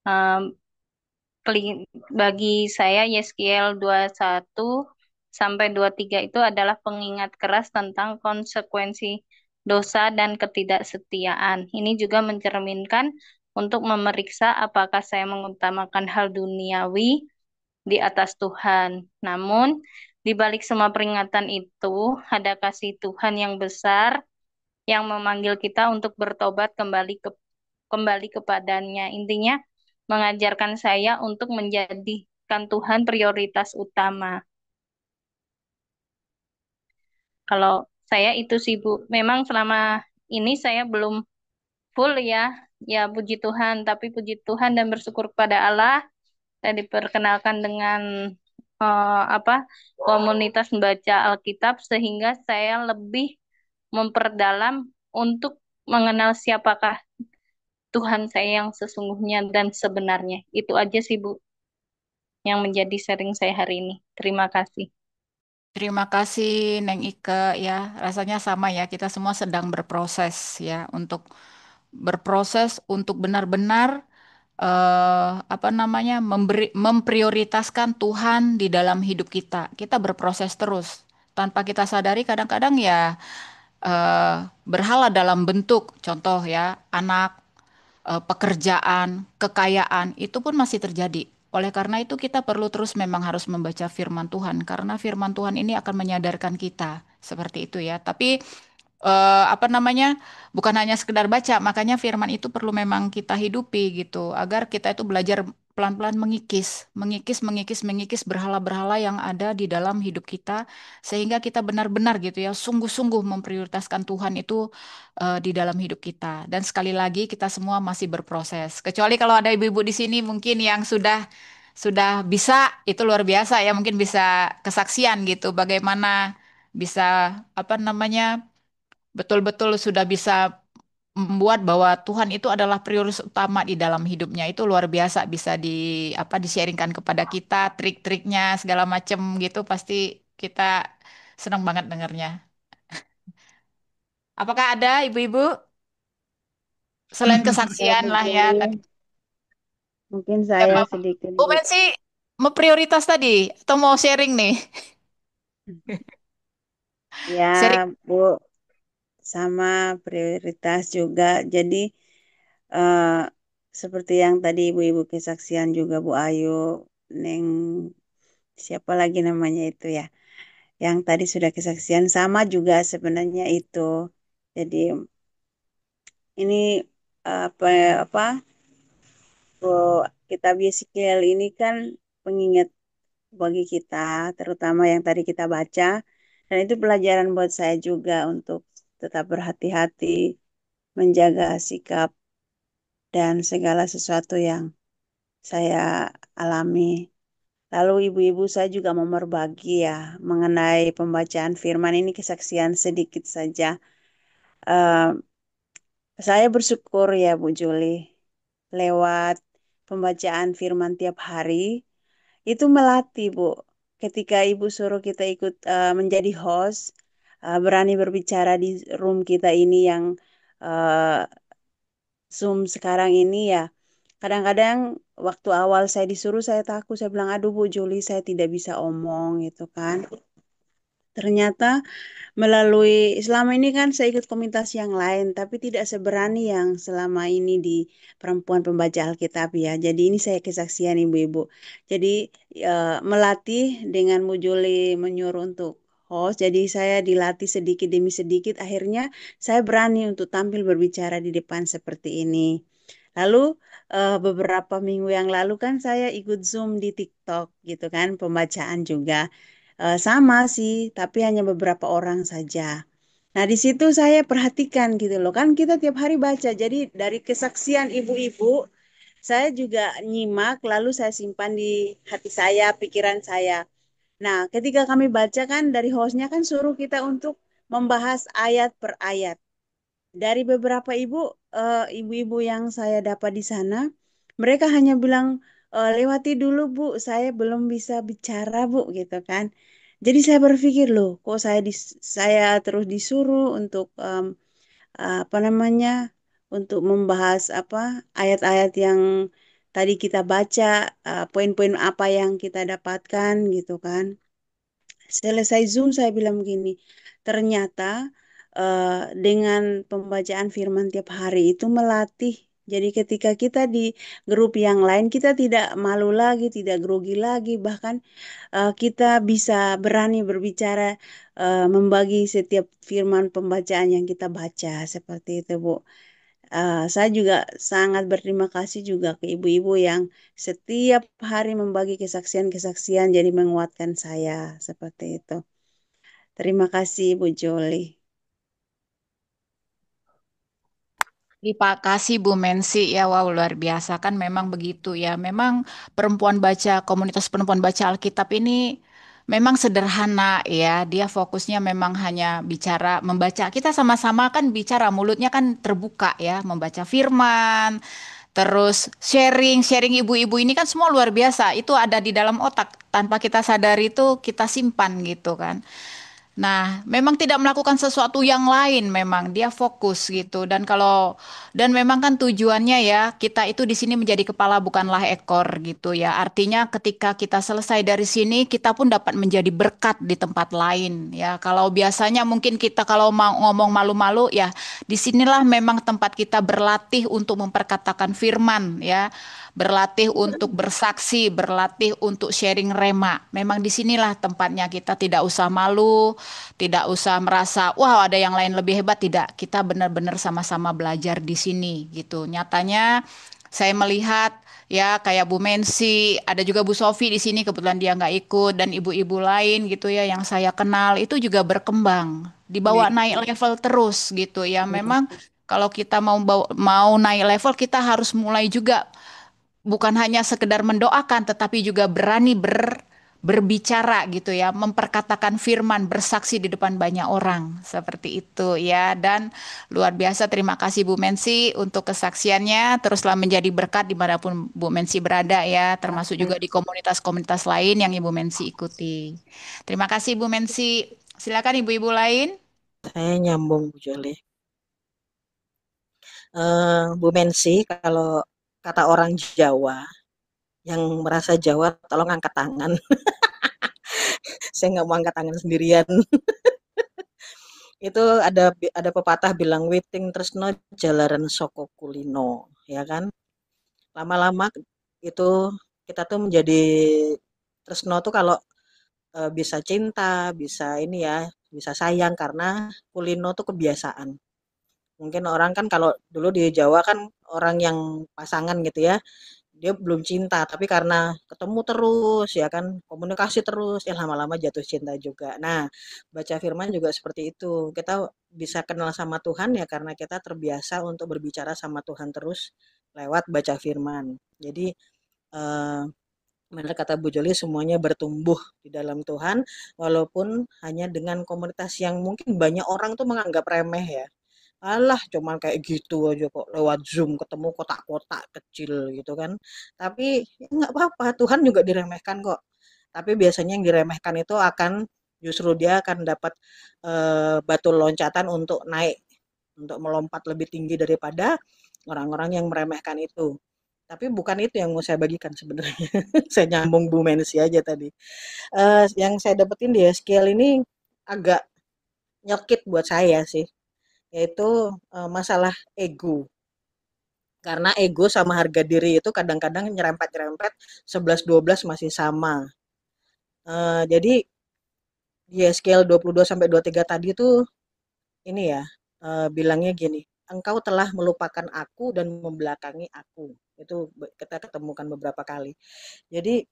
Em, Bagi saya Yeskiel 21 sampai 23 itu adalah pengingat keras tentang konsekuensi dosa dan ketidaksetiaan. Ini juga mencerminkan untuk memeriksa apakah saya mengutamakan hal duniawi di atas Tuhan. Namun, di balik semua peringatan itu, ada kasih Tuhan yang besar yang memanggil kita untuk bertobat kembali kepadanya. Intinya, mengajarkan saya untuk menjadikan Tuhan prioritas utama. Kalau saya itu sih Bu, memang selama ini saya belum full ya, ya puji Tuhan, tapi puji Tuhan dan bersyukur kepada Allah, saya diperkenalkan dengan apa komunitas membaca Alkitab sehingga saya lebih memperdalam untuk mengenal siapakah Tuhan saya yang sesungguhnya dan sebenarnya. Itu aja sih Bu yang menjadi sharing saya hari ini. Terima kasih. Terima kasih Neng Ike ya. Rasanya sama ya, kita semua sedang berproses ya berproses untuk benar-benar apa namanya memprioritaskan Tuhan di dalam hidup kita. Kita berproses terus. Tanpa kita sadari kadang-kadang ya berhala dalam bentuk contoh ya anak, pekerjaan, kekayaan itu pun masih terjadi. Oleh karena itu kita perlu terus memang harus membaca firman Tuhan karena firman Tuhan ini akan menyadarkan kita seperti itu ya. Tapi apa namanya bukan hanya sekedar baca, makanya firman itu perlu memang kita hidupi gitu agar kita itu belajar pelan-pelan mengikis berhala-berhala yang ada di dalam hidup kita sehingga kita benar-benar gitu ya sungguh-sungguh memprioritaskan Tuhan itu di dalam hidup kita. Dan sekali lagi kita semua masih berproses. Kecuali kalau ada ibu-ibu di sini mungkin yang sudah bisa itu luar biasa ya mungkin bisa kesaksian gitu bagaimana bisa apa namanya betul-betul sudah bisa membuat bahwa Tuhan itu adalah prioritas utama di dalam hidupnya. Itu luar biasa bisa di-sharingkan kepada kita trik-triknya segala macam gitu pasti kita senang banget dengarnya. Apakah ada ibu-ibu selain Ya, kesaksian Bu lah ya Juli. tadi Mungkin ya, saya Pak. sedikit, Bu Bu. Mensi mau prioritas tadi atau mau sharing nih? Sharing. Ya, Bu, sama prioritas juga. Jadi, eh, seperti yang tadi ibu-ibu kesaksian juga, Bu Ayu, Neng, siapa lagi namanya itu ya, yang tadi sudah kesaksian, sama juga sebenarnya itu. Jadi, ini apa apa kitab Yeskiel ini kan pengingat bagi kita, terutama yang tadi kita baca, dan itu pelajaran buat saya juga untuk tetap berhati-hati, menjaga sikap dan segala sesuatu yang saya alami. Lalu ibu-ibu saya juga mau berbagi ya mengenai pembacaan firman ini kesaksian sedikit saja. Eh, saya bersyukur ya Bu Juli lewat pembacaan firman tiap hari itu melatih, Bu. Ketika Ibu suruh kita ikut menjadi host, berani berbicara di room kita ini yang eh, Zoom sekarang ini ya. Kadang-kadang waktu awal saya disuruh saya takut, saya bilang, aduh Bu Juli saya tidak bisa omong gitu kan. Ternyata melalui selama ini kan saya ikut komunitas yang lain, tapi tidak seberani yang selama ini di perempuan pembaca Alkitab ya. Jadi ini saya kesaksian ibu-ibu. Jadi melatih dengan Bu Juli menyuruh untuk host. Jadi saya dilatih sedikit demi sedikit. Akhirnya saya berani untuk tampil berbicara di depan seperti ini. Lalu beberapa minggu yang lalu kan saya ikut Zoom di TikTok gitu kan, pembacaan juga. Sama sih, tapi hanya beberapa orang saja. Nah, di situ saya perhatikan gitu loh. Kan kita tiap hari baca. Jadi dari kesaksian ibu-ibu, saya juga nyimak, lalu saya simpan di hati saya, pikiran saya. Nah, ketika kami baca kan dari hostnya kan suruh kita untuk membahas ayat per ayat. Dari beberapa ibu-ibu yang saya dapat di sana, mereka hanya bilang, lewati dulu Bu, saya belum bisa bicara Bu, gitu kan. Jadi saya berpikir loh, kok saya terus disuruh untuk apa namanya, untuk membahas ayat-ayat yang tadi kita baca, poin-poin apa yang kita dapatkan gitu kan. Selesai Zoom saya bilang begini, ternyata dengan pembacaan firman tiap hari itu melatih. Jadi ketika kita di grup yang lain, kita tidak malu lagi, tidak grogi lagi, bahkan kita bisa berani berbicara, membagi setiap firman pembacaan yang kita baca, seperti itu Bu. Saya juga sangat berterima kasih juga ke ibu-ibu yang setiap hari membagi kesaksian-kesaksian, jadi menguatkan saya, seperti itu. Terima kasih Bu Joli. Terima kasih Bu Mensi ya, wow luar biasa kan memang begitu ya. Memang komunitas perempuan baca Alkitab ini memang sederhana ya. Dia fokusnya memang hanya bicara, membaca. Kita sama-sama kan bicara, mulutnya kan terbuka ya, membaca firman, terus sharing ibu-ibu ini kan semua luar biasa. Itu ada di dalam otak tanpa kita sadari itu kita simpan gitu kan. Nah, memang tidak melakukan sesuatu yang lain, memang dia fokus gitu. Dan memang kan tujuannya ya, kita itu di sini menjadi kepala bukanlah ekor gitu ya. Artinya ketika kita selesai dari sini, kita pun dapat menjadi berkat di tempat lain ya. Kalau biasanya mungkin kita kalau mau ngomong malu-malu ya, disinilah memang tempat kita berlatih untuk memperkatakan firman ya, berlatih untuk bersaksi, berlatih untuk sharing rema. Memang disinilah tempatnya kita tidak usah malu, tidak usah merasa wah ada yang lain lebih hebat, tidak. Kita benar-benar sama-sama belajar di sini gitu. Nyatanya saya melihat ya kayak Bu Mensi, ada juga Bu Sofi di sini kebetulan dia nggak ikut dan ibu-ibu lain gitu ya yang saya kenal itu juga berkembang, dibawa naik level terus gitu ya. Memang kalau kita mau naik level kita harus mulai juga bukan hanya sekedar mendoakan, tetapi juga berani berbicara gitu ya, memperkatakan firman, bersaksi di depan banyak orang, seperti itu ya. Dan luar biasa terima kasih Bu Mensi untuk kesaksiannya, teruslah menjadi berkat dimanapun Bu Mensi berada ya, termasuk juga di komunitas-komunitas lain yang Ibu Mensi ikuti. Terima kasih Bu Mensi. Silakan ibu-ibu lain. Saya nyambung Bu Joli. Bu Mensi, kalau kata orang Jawa, yang merasa Jawa tolong angkat tangan. Saya nggak mau angkat tangan sendirian. Itu ada pepatah bilang witing tresno jalaran soko kulino, ya kan? Lama-lama itu kita tuh menjadi tresno tuh kalau bisa cinta, bisa ini ya, bisa sayang karena kulino tuh kebiasaan. Mungkin orang kan kalau dulu di Jawa kan orang yang pasangan gitu ya, dia belum cinta, tapi karena ketemu terus ya kan, komunikasi terus, ya lama-lama jatuh cinta juga. Nah, baca firman juga seperti itu. Kita bisa kenal sama Tuhan ya karena kita terbiasa untuk berbicara sama Tuhan terus lewat baca firman. Jadi eh, benar kata Bu Joli, semuanya bertumbuh di dalam Tuhan, walaupun hanya dengan komunitas yang mungkin banyak orang tuh menganggap remeh ya. Alah, cuman kayak gitu aja kok lewat Zoom ketemu kotak-kotak kecil gitu kan. Tapi ya nggak apa-apa, Tuhan juga diremehkan kok. Tapi biasanya yang diremehkan itu justru dia akan dapat batu loncatan untuk naik, untuk melompat lebih tinggi daripada orang-orang yang meremehkan itu. Tapi bukan itu yang mau saya bagikan sebenarnya. Saya nyambung Bu Mensi aja tadi. Yang saya dapetin di SQL ini agak nyelkit buat saya sih, yaitu masalah ego. Karena ego sama harga diri itu kadang-kadang nyerempet-nyerempet 11-12 masih sama. Jadi di SQL 22-23 tadi itu ini ya, bilangnya gini, engkau telah melupakan aku dan membelakangi aku. Itu kita ketemukan beberapa kali. Jadi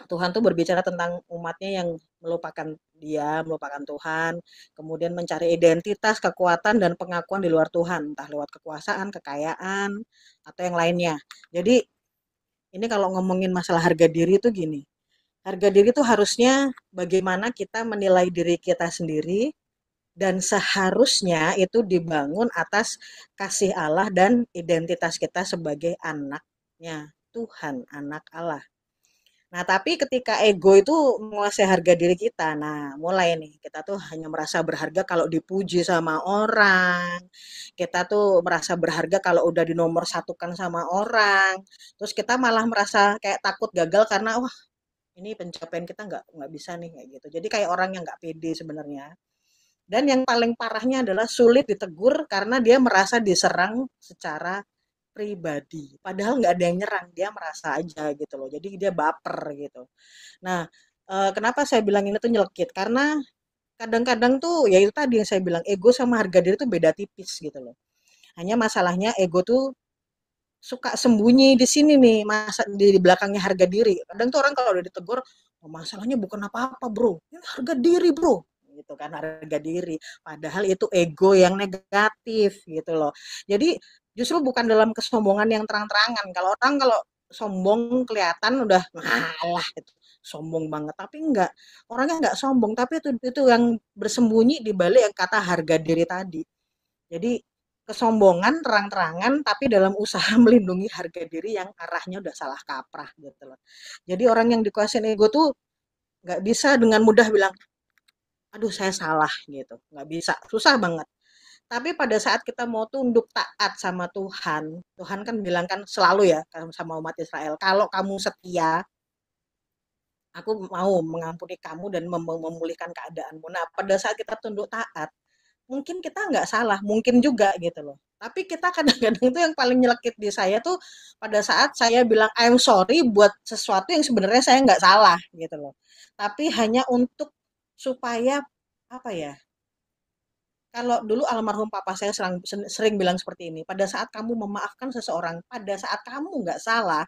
Tuhan tuh berbicara tentang umatnya yang melupakan dia, melupakan Tuhan, kemudian mencari identitas, kekuatan, dan pengakuan di luar Tuhan, entah lewat kekuasaan, kekayaan, atau yang lainnya. Jadi ini kalau ngomongin masalah harga diri itu gini, harga diri itu harusnya bagaimana kita menilai diri kita sendiri, dan seharusnya itu dibangun atas kasih Allah dan identitas kita sebagai anaknya Tuhan, anak Allah. Nah, tapi ketika ego itu menguasai harga diri kita, nah mulai nih, kita tuh hanya merasa berharga kalau dipuji sama orang, kita tuh merasa berharga kalau udah dinomor satukan sama orang, terus kita malah merasa kayak takut gagal karena, wah ini pencapaian kita nggak bisa nih, kayak gitu. Jadi kayak orang yang nggak pede sebenarnya. Dan yang paling parahnya adalah sulit ditegur karena dia merasa diserang secara pribadi. Padahal nggak ada yang nyerang, dia merasa aja gitu loh. Jadi dia baper gitu. Nah, kenapa saya bilang ini tuh nyelekit? Karena kadang-kadang tuh ya itu tadi yang saya bilang ego sama harga diri tuh beda tipis gitu loh. Hanya masalahnya ego tuh suka sembunyi di sini nih, masa di belakangnya harga diri. Kadang tuh orang kalau udah ditegur, oh, masalahnya bukan apa-apa bro, ini harga diri bro, gitu kan, harga diri. Padahal itu ego yang negatif gitu loh. Jadi justru bukan dalam kesombongan yang terang-terangan. Kalau sombong kelihatan udah malah itu sombong banget, tapi enggak, orangnya enggak sombong, tapi itu yang bersembunyi di balik yang kata harga diri tadi. Jadi kesombongan terang-terangan tapi dalam usaha melindungi harga diri yang arahnya udah salah kaprah gitu loh. Jadi orang yang dikuasain ego tuh nggak bisa dengan mudah bilang, aduh saya salah gitu. Nggak bisa, susah banget. Tapi pada saat kita mau tunduk taat sama Tuhan, Tuhan kan bilang kan selalu ya sama umat Israel, kalau kamu setia, aku mau mengampuni kamu dan memulihkan keadaanmu. Nah, pada saat kita tunduk taat, mungkin kita nggak salah, mungkin juga gitu loh. Tapi kita kadang-kadang itu yang paling nyelekit di saya tuh pada saat saya bilang I'm sorry buat sesuatu yang sebenarnya saya nggak salah gitu loh. Tapi hanya untuk supaya apa ya? Kalau dulu almarhum papa saya sering bilang seperti ini, pada saat kamu memaafkan seseorang, pada saat kamu nggak salah,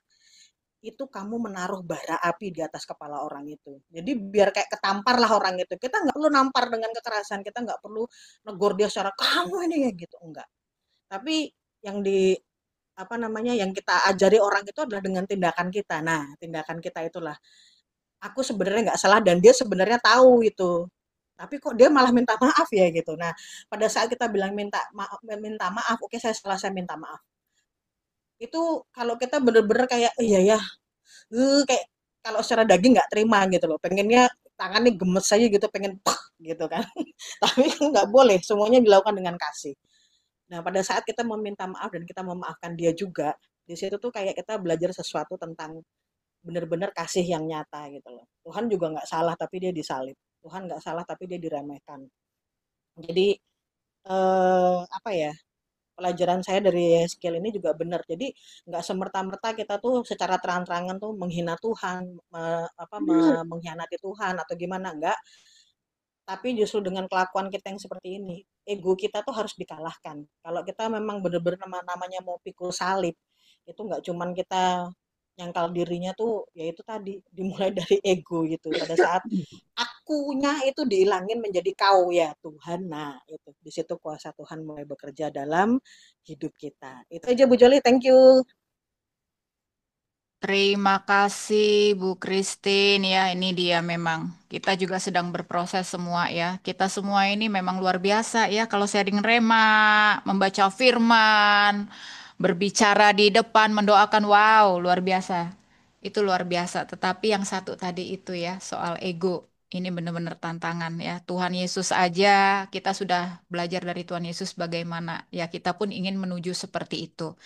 itu kamu menaruh bara api di atas kepala orang itu. Jadi biar kayak ketampar lah orang itu. Kita nggak perlu nampar dengan kekerasan, kita nggak perlu negor dia secara kamu ini ya gitu, enggak. Tapi yang di apa namanya yang kita ajari orang itu adalah dengan tindakan kita. Nah, tindakan kita itulah aku sebenarnya nggak salah dan dia sebenarnya tahu itu. Tapi kok dia malah minta maaf ya gitu. Nah, pada saat kita bilang minta maaf, oke saya salah, saya minta maaf. Itu kalau kita bener-bener kayak iya ya, kayak kalau secara daging nggak terima gitu loh, pengennya tangannya gemes aja gitu, pengen gitu kan. Tapi nggak boleh, semuanya dilakukan dengan kasih. Nah, pada saat kita meminta maaf dan kita memaafkan dia juga, di situ tuh kayak kita belajar sesuatu tentang benar-benar kasih yang nyata gitu loh. Tuhan juga nggak salah tapi dia disalib. Tuhan nggak salah tapi dia diremehkan. Jadi apa ya? Pelajaran saya dari skill ini juga benar. Jadi nggak semerta-merta kita tuh secara terang-terangan tuh menghina Tuhan, mengkhianati Tuhan atau gimana enggak. Tapi justru dengan kelakuan kita yang seperti ini, ego kita tuh harus dikalahkan. Kalau kita memang benar-benar namanya mau pikul salib, itu nggak cuman kita nyangkal dirinya tuh, ya itu tadi dimulai dari ego gitu. Pada saat akunya itu dihilangin menjadi kau ya Tuhan. Nah, itu di situ kuasa Tuhan mulai bekerja dalam hidup kita. Itu aja Bu Joli, thank you. Terima kasih Bu Christine ya, ini dia memang kita juga sedang berproses semua ya. Kita semua ini memang luar biasa ya kalau sharing rema, membaca firman, berbicara di depan, mendoakan, wow, luar biasa. Itu luar biasa. Tetapi yang satu tadi itu ya, soal ego. Ini benar-benar tantangan ya. Tuhan Yesus aja kita sudah belajar dari Tuhan Yesus bagaimana ya kita pun ingin menuju seperti itu.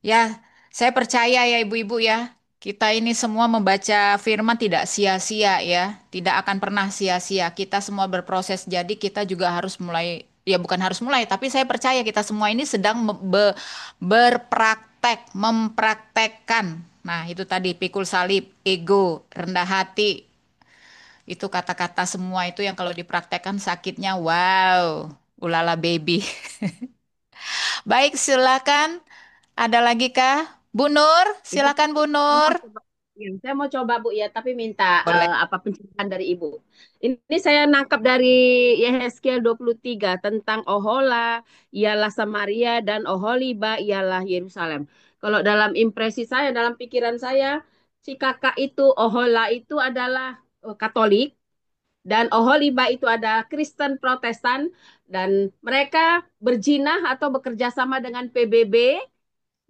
Ya, saya percaya ya ibu-ibu ya, kita ini semua membaca firman tidak sia-sia ya, tidak akan pernah sia-sia. Kita semua berproses, jadi kita juga harus mulai, ya bukan harus mulai, tapi saya percaya kita semua ini sedang berpraktek, mempraktekkan. Nah, itu tadi pikul salib, ego, rendah hati, itu kata-kata semua itu yang kalau dipraktekkan sakitnya, wow, ulala baby. Baik, silakan. Ada lagi kah? Bu Nur, Ibu, silakan Bu saya mau Nur. coba, ya, saya mau coba Bu ya, tapi minta Boleh. apa pencerahan dari Ibu. Ini saya nangkap dari Yehezkiel 23 tentang Ohola ialah Samaria dan Oholiba ialah Yerusalem. Kalau dalam impresi saya, dalam pikiran saya, si kakak itu Ohola itu adalah Katolik, Dan Oholiba itu ada Kristen Protestan dan mereka berjinah atau bekerja sama dengan PBB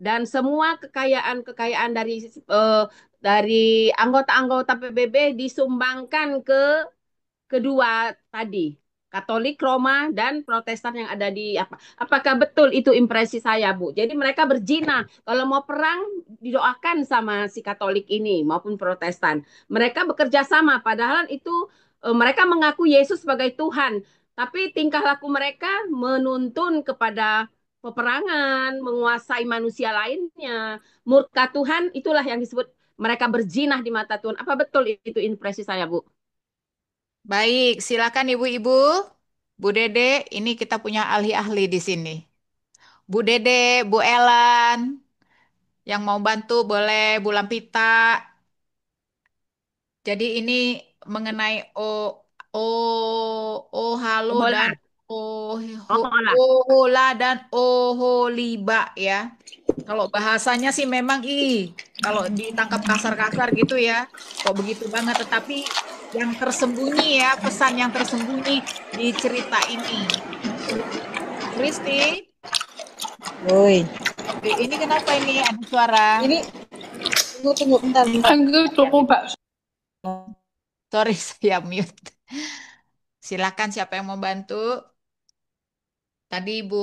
dan semua kekayaan-kekayaan dari anggota-anggota PBB disumbangkan ke kedua tadi, Katolik Roma dan Protestan yang ada di apa. Apakah betul itu impresi saya, Bu? Jadi mereka berzina. Kalau mau perang didoakan sama si Katolik ini maupun Protestan. Mereka bekerja sama padahal itu mereka mengaku Yesus sebagai Tuhan, tapi tingkah laku mereka menuntun kepada peperangan, menguasai manusia lainnya. Murka Tuhan itulah yang disebut mereka berzinah di mata Tuhan. Apa betul itu impresi saya, Bu? Baik, silakan ibu-ibu. Bu Dede, ini kita punya ahli-ahli di sini. Bu Dede, Bu Elan, yang mau bantu boleh Bu Lampita. Jadi ini mengenai halo dan Ohola. Ohola. ohola dan oholiba ya. Kalau bahasanya sih memang kalau ditangkap kasar-kasar gitu ya, kok begitu banget. Tetapi yang tersembunyi ya, pesan yang tersembunyi di cerita ini. Kristi, Woi, ini kenapa ini ada suara? ini tunggu bentar. Sorry, saya mute. Silakan siapa yang mau bantu. Tadi Bu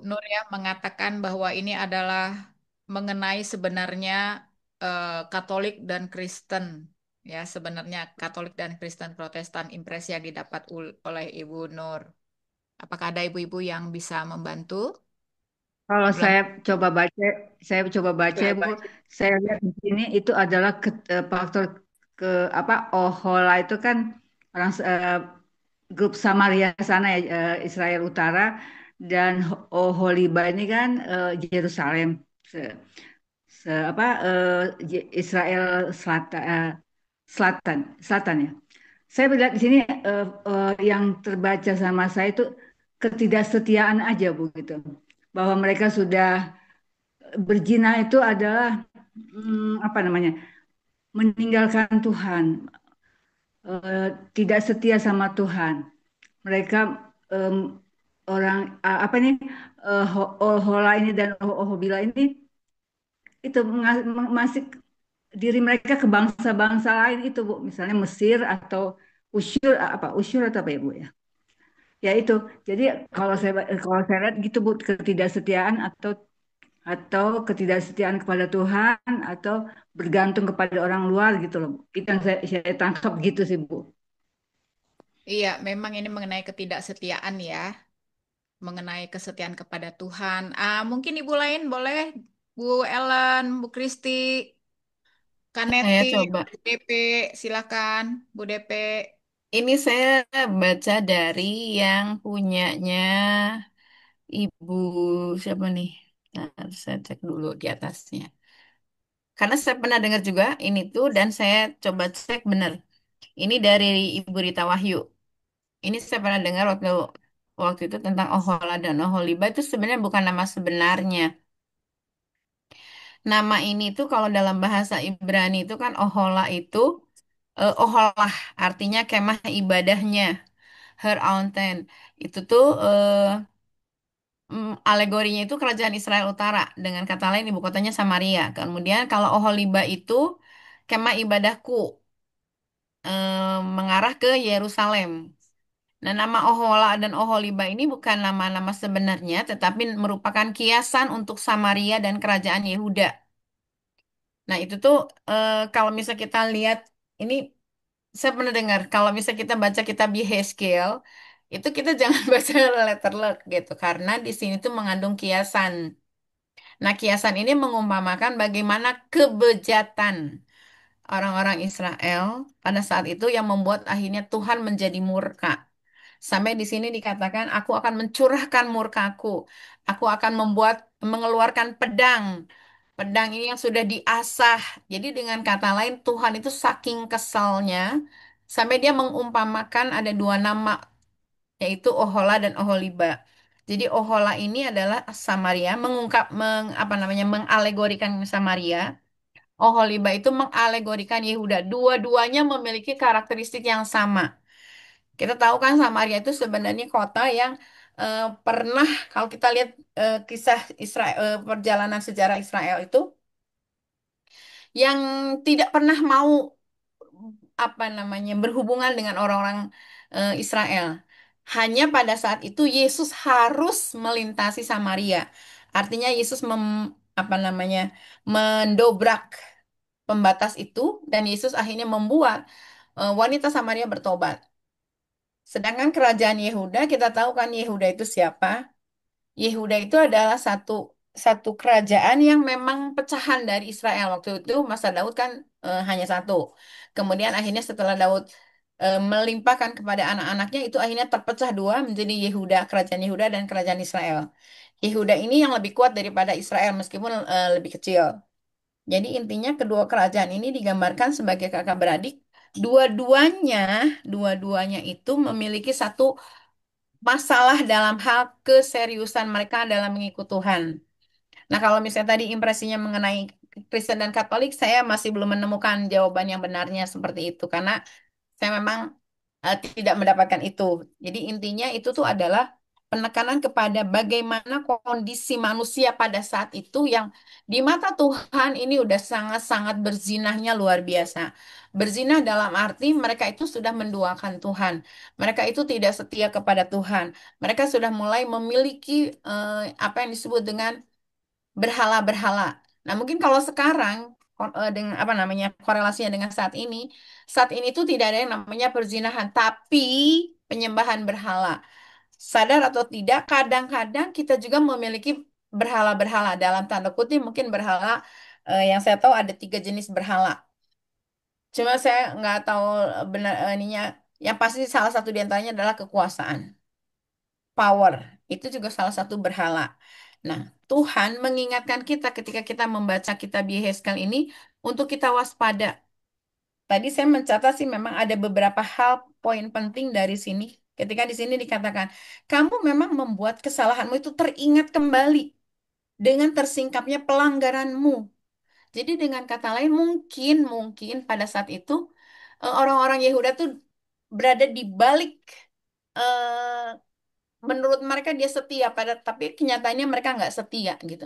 Nur ya mengatakan bahwa ini adalah mengenai sebenarnya Katolik dan Kristen. Ya, sebenarnya Katolik dan Kristen Protestan impresi yang didapat oleh Ibu Nur. Apakah ada ibu-ibu yang bisa membantu? Kalau Belum. saya coba baca Bu, saya lihat di sini itu adalah faktor ke apa Ohola itu kan orang grup Samaria sana ya, Israel Utara, dan Oholiba ini kan Yerusalem, se- Israel Selatan, Selatan ya. Saya melihat di sini yang terbaca sama saya itu ketidaksetiaan aja Bu gitu, bahwa mereka sudah berzina itu adalah apa namanya, meninggalkan Tuhan, tidak setia sama Tuhan. Mereka em, orang apa nih, Ohola ini dan Ohobila ini itu masih diri mereka ke bangsa-bangsa lain itu Bu, misalnya Mesir atau Usyur atau apa ya Bu ya. Ya itu. Jadi kalau saya lihat gitu Bu, ketidaksetiaan atau ketidaksetiaan kepada Tuhan atau bergantung kepada orang luar gitu loh, Bu. Itu yang saya tangkap gitu sih Bu. Iya, memang ini mengenai ketidaksetiaan ya, mengenai kesetiaan kepada Tuhan. Mungkin ibu lain boleh, Bu Ellen, Bu Kristi, Saya Kaneti, coba. Bu DP, silakan, Bu DP. Ini saya baca dari yang punyanya Ibu siapa nih? Nah, saya cek dulu di atasnya. Karena saya pernah dengar juga ini tuh dan saya coba cek benar. Ini dari Ibu Rita Wahyu. Ini saya pernah dengar waktu waktu itu tentang Ohola dan Oholiba itu sebenarnya bukan nama sebenarnya. Nama ini tuh kalau dalam bahasa Ibrani itu kan Ohola itu Oholah artinya kemah ibadahnya, her ountain. Itu tuh alegorinya itu kerajaan Israel Utara. Dengan kata lain ibu kotanya Samaria. Kemudian kalau Oholiba itu kemah ibadahku mengarah ke Yerusalem. Nah, nama Ohola dan Oholiba ini bukan nama-nama sebenarnya, tetapi merupakan kiasan untuk Samaria dan kerajaan Yehuda. Nah, itu tuh kalau misalnya kita lihat, ini saya pernah dengar, kalau misalnya kita baca kitab Yehezkiel, itu kita jangan baca letter luck gitu, karena di sini tuh mengandung kiasan. Nah, kiasan ini mengumpamakan bagaimana kebejatan orang-orang Israel pada saat itu yang membuat akhirnya Tuhan menjadi murka. Sampai di sini dikatakan, aku akan mencurahkan murkaku. Aku akan mengeluarkan pedang. Pedang ini yang sudah diasah. Jadi dengan kata lain, Tuhan itu saking kesalnya, sampai dia mengumpamakan ada dua nama, yaitu Ohola dan Oholiba. Jadi Ohola ini adalah Samaria, apa namanya, mengalegorikan Samaria. Oholiba itu mengalegorikan Yehuda. Dua-duanya memiliki karakteristik yang sama. Kita tahu kan Samaria itu sebenarnya kota yang pernah, kalau kita lihat kisah Israel, perjalanan sejarah Israel itu yang tidak pernah mau apa namanya berhubungan dengan orang-orang Israel. Hanya pada saat itu Yesus harus melintasi Samaria. Artinya Yesus apa namanya mendobrak pembatas itu dan Yesus akhirnya membuat wanita Samaria bertobat. Sedangkan kerajaan Yehuda, kita tahu kan Yehuda itu siapa? Yehuda itu adalah satu satu kerajaan yang memang pecahan dari Israel. Waktu itu masa Daud kan hanya satu. Kemudian akhirnya setelah Daud melimpahkan kepada anak-anaknya itu akhirnya terpecah dua menjadi Yehuda, kerajaan Yehuda dan kerajaan Israel. Yehuda ini yang lebih kuat daripada Israel meskipun lebih kecil. Jadi intinya kedua kerajaan ini digambarkan sebagai kakak beradik. Dua-duanya itu memiliki satu masalah dalam hal keseriusan mereka dalam mengikut Tuhan. Nah, kalau misalnya tadi impresinya mengenai Kristen dan Katolik, saya masih belum menemukan jawaban yang benarnya seperti itu karena saya memang tidak mendapatkan itu. Jadi intinya itu tuh adalah penekanan kepada bagaimana kondisi manusia pada saat itu yang di mata Tuhan ini udah sangat-sangat berzinahnya luar biasa. Berzinah dalam arti mereka itu sudah menduakan Tuhan. Mereka itu tidak setia kepada Tuhan. Mereka sudah mulai memiliki apa yang disebut dengan berhala-berhala. Nah, mungkin kalau sekarang dengan apa namanya korelasinya dengan saat ini tuh tidak ada yang namanya perzinahan, tapi penyembahan berhala. Sadar atau tidak, kadang-kadang kita juga memiliki berhala-berhala dalam tanda kutip mungkin berhala yang saya tahu ada 3 jenis berhala. Cuma saya nggak tahu benar ininya. Yang pasti salah satu di antaranya adalah kekuasaan, power. Itu juga salah satu berhala. Nah, Tuhan mengingatkan kita ketika kita membaca kitab Yehezkel ini untuk kita waspada. Tadi saya mencatat sih memang ada beberapa hal poin penting dari sini. Ketika di sini dikatakan, kamu memang membuat kesalahanmu itu teringat kembali dengan tersingkapnya pelanggaranmu. Jadi dengan kata lain mungkin pada saat itu orang-orang Yehuda tuh berada di balik eh, menurut mereka dia setia pada tapi kenyataannya mereka nggak setia gitu.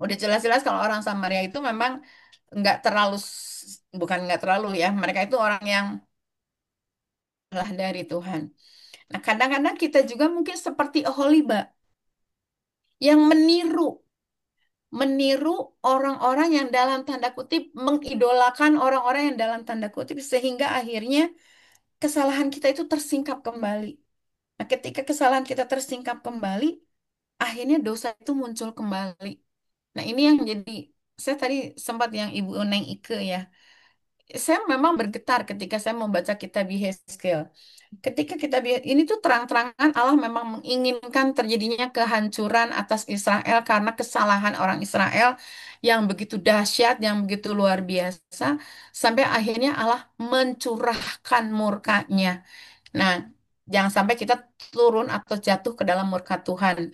Udah jelas-jelas kalau orang Samaria itu memang nggak terlalu bukan nggak terlalu ya, mereka itu orang yang lah dari Tuhan. Nah, kadang-kadang kita juga mungkin seperti Oholiba yang meniru orang-orang yang dalam tanda kutip mengidolakan orang-orang yang dalam tanda kutip sehingga akhirnya kesalahan kita itu tersingkap kembali. Nah, ketika kesalahan kita tersingkap kembali, akhirnya dosa itu muncul kembali. Nah, ini yang jadi saya tadi sempat yang Ibu Neng Ike ya. Saya memang bergetar ketika saya membaca kitab Yehezkel. Ketika kitab ini tuh terang-terangan Allah memang menginginkan terjadinya kehancuran atas Israel karena kesalahan orang Israel yang begitu dahsyat, yang begitu luar biasa, sampai akhirnya Allah mencurahkan murkanya. Nah, jangan sampai kita turun atau jatuh ke dalam murka Tuhan.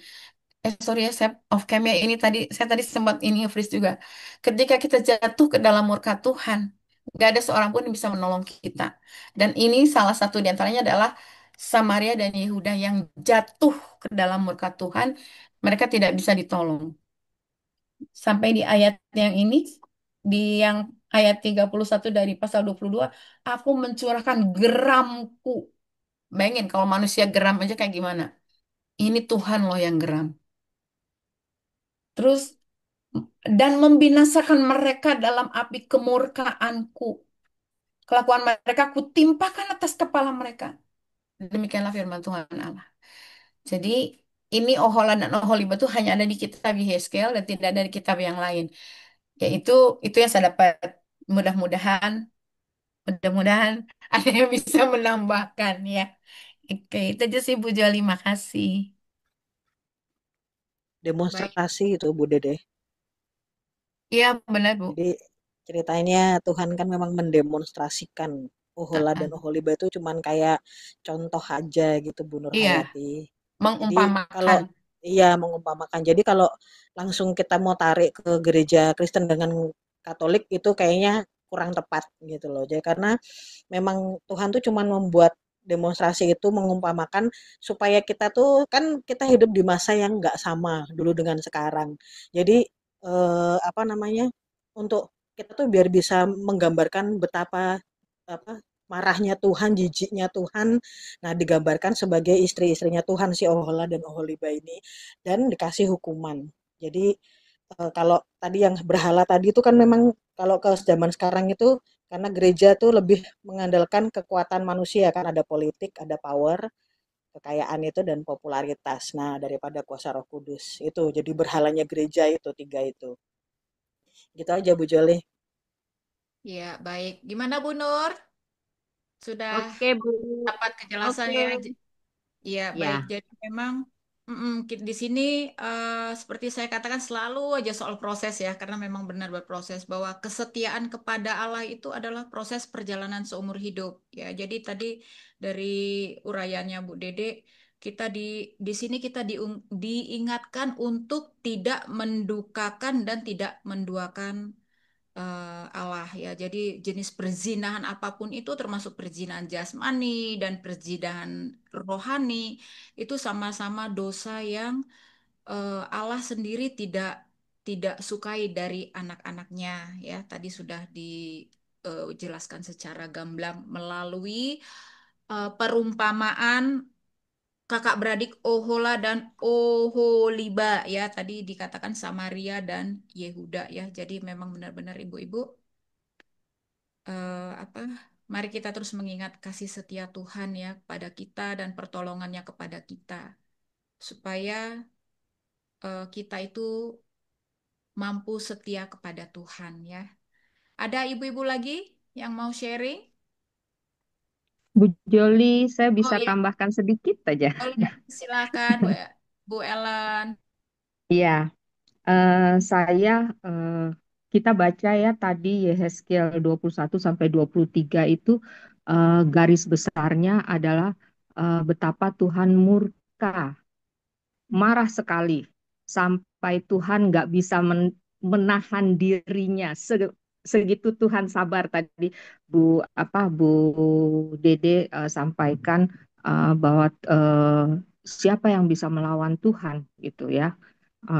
Sorry ya, saya off cam ya. Ini tadi saya tadi sempat ini freeze juga. Ketika kita jatuh ke dalam murka Tuhan, nggak ada seorang pun yang bisa menolong kita. Dan ini salah satu di antaranya adalah Samaria dan Yehuda yang jatuh ke dalam murka Tuhan. Mereka tidak bisa ditolong. Sampai di ayat yang ini, di yang ayat 31 dari pasal 22, aku mencurahkan geramku. Bayangin kalau manusia geram aja kayak gimana. Ini Tuhan loh yang geram. Terus dan membinasakan mereka dalam api kemurkaanku. Kelakuan mereka kutimpakan atas kepala mereka. Demikianlah firman Tuhan Allah. Jadi ini Ohola dan Oholiba itu hanya ada di kitab Yehezkel dan tidak ada di kitab yang lain. Yaitu itu yang saya dapat. Mudah-mudahan mudah-mudahan ada yang bisa menambahkan ya. Oke, itu aja sih Bu Joli, makasih. Baik. Demonstrasi itu Bu Dede. Iya, benar Bu. Jadi ceritanya Tuhan kan memang mendemonstrasikan Ohola dan Oholiba itu cuman kayak contoh aja gitu Bu Nur Iya, Hayati. Jadi mengumpamakan. kalau iya mengumpamakan. Jadi kalau langsung kita mau tarik ke gereja Kristen dengan Katolik itu kayaknya kurang tepat gitu loh. Jadi karena memang Tuhan tuh cuman membuat demonstrasi itu mengumpamakan supaya kita tuh kan kita hidup di masa yang nggak sama dulu dengan sekarang. Jadi apa namanya untuk kita tuh biar bisa menggambarkan betapa apa marahnya Tuhan, jijiknya Tuhan. Nah, digambarkan sebagai istri-istrinya Tuhan si Ohola dan Oholiba ini dan dikasih hukuman. Jadi kalau tadi yang berhala tadi itu kan memang kalau ke zaman sekarang itu karena gereja tuh lebih mengandalkan kekuatan manusia kan ada politik, ada power, kekayaan itu dan popularitas. Nah, daripada kuasa Roh Kudus itu jadi berhalanya gereja itu tiga itu. Gitu aja Bu Joli. Ya, baik. Gimana Bu Nur? Sudah Oke, Bu. dapat Oke. kejelasannya? Iya, baik. Ya. Jadi memang di sini seperti saya katakan selalu aja soal proses ya, karena memang benar berproses bahwa kesetiaan kepada Allah itu adalah proses perjalanan seumur hidup. Ya, jadi tadi dari urayanya Bu Dede, kita di sini kita diingatkan untuk tidak mendukakan dan tidak menduakan Allah ya. Jadi jenis perzinahan apapun itu termasuk perzinahan jasmani dan perzinahan rohani itu sama-sama dosa yang Allah sendiri tidak tidak sukai dari anak-anaknya ya. Tadi sudah dijelaskan secara gamblang melalui perumpamaan kakak beradik Ohola dan Oholiba ya tadi dikatakan Samaria dan Yehuda ya jadi memang benar-benar ibu-ibu apa mari kita terus mengingat kasih setia Tuhan ya pada kita dan pertolongannya kepada kita supaya kita itu mampu setia kepada Tuhan ya ada ibu-ibu lagi yang mau sharing. Bu Joli, saya Oh bisa ya tambahkan sedikit aja. boleh silakan Bu Ellen. Iya, saya eh, kita baca ya tadi Yehezkiel 21 sampai 23 itu garis besarnya adalah betapa Tuhan murka, marah sekali sampai Tuhan nggak bisa menahan dirinya. Segitu Tuhan sabar tadi Bu Dede sampaikan bahwa siapa yang bisa melawan Tuhan gitu ya.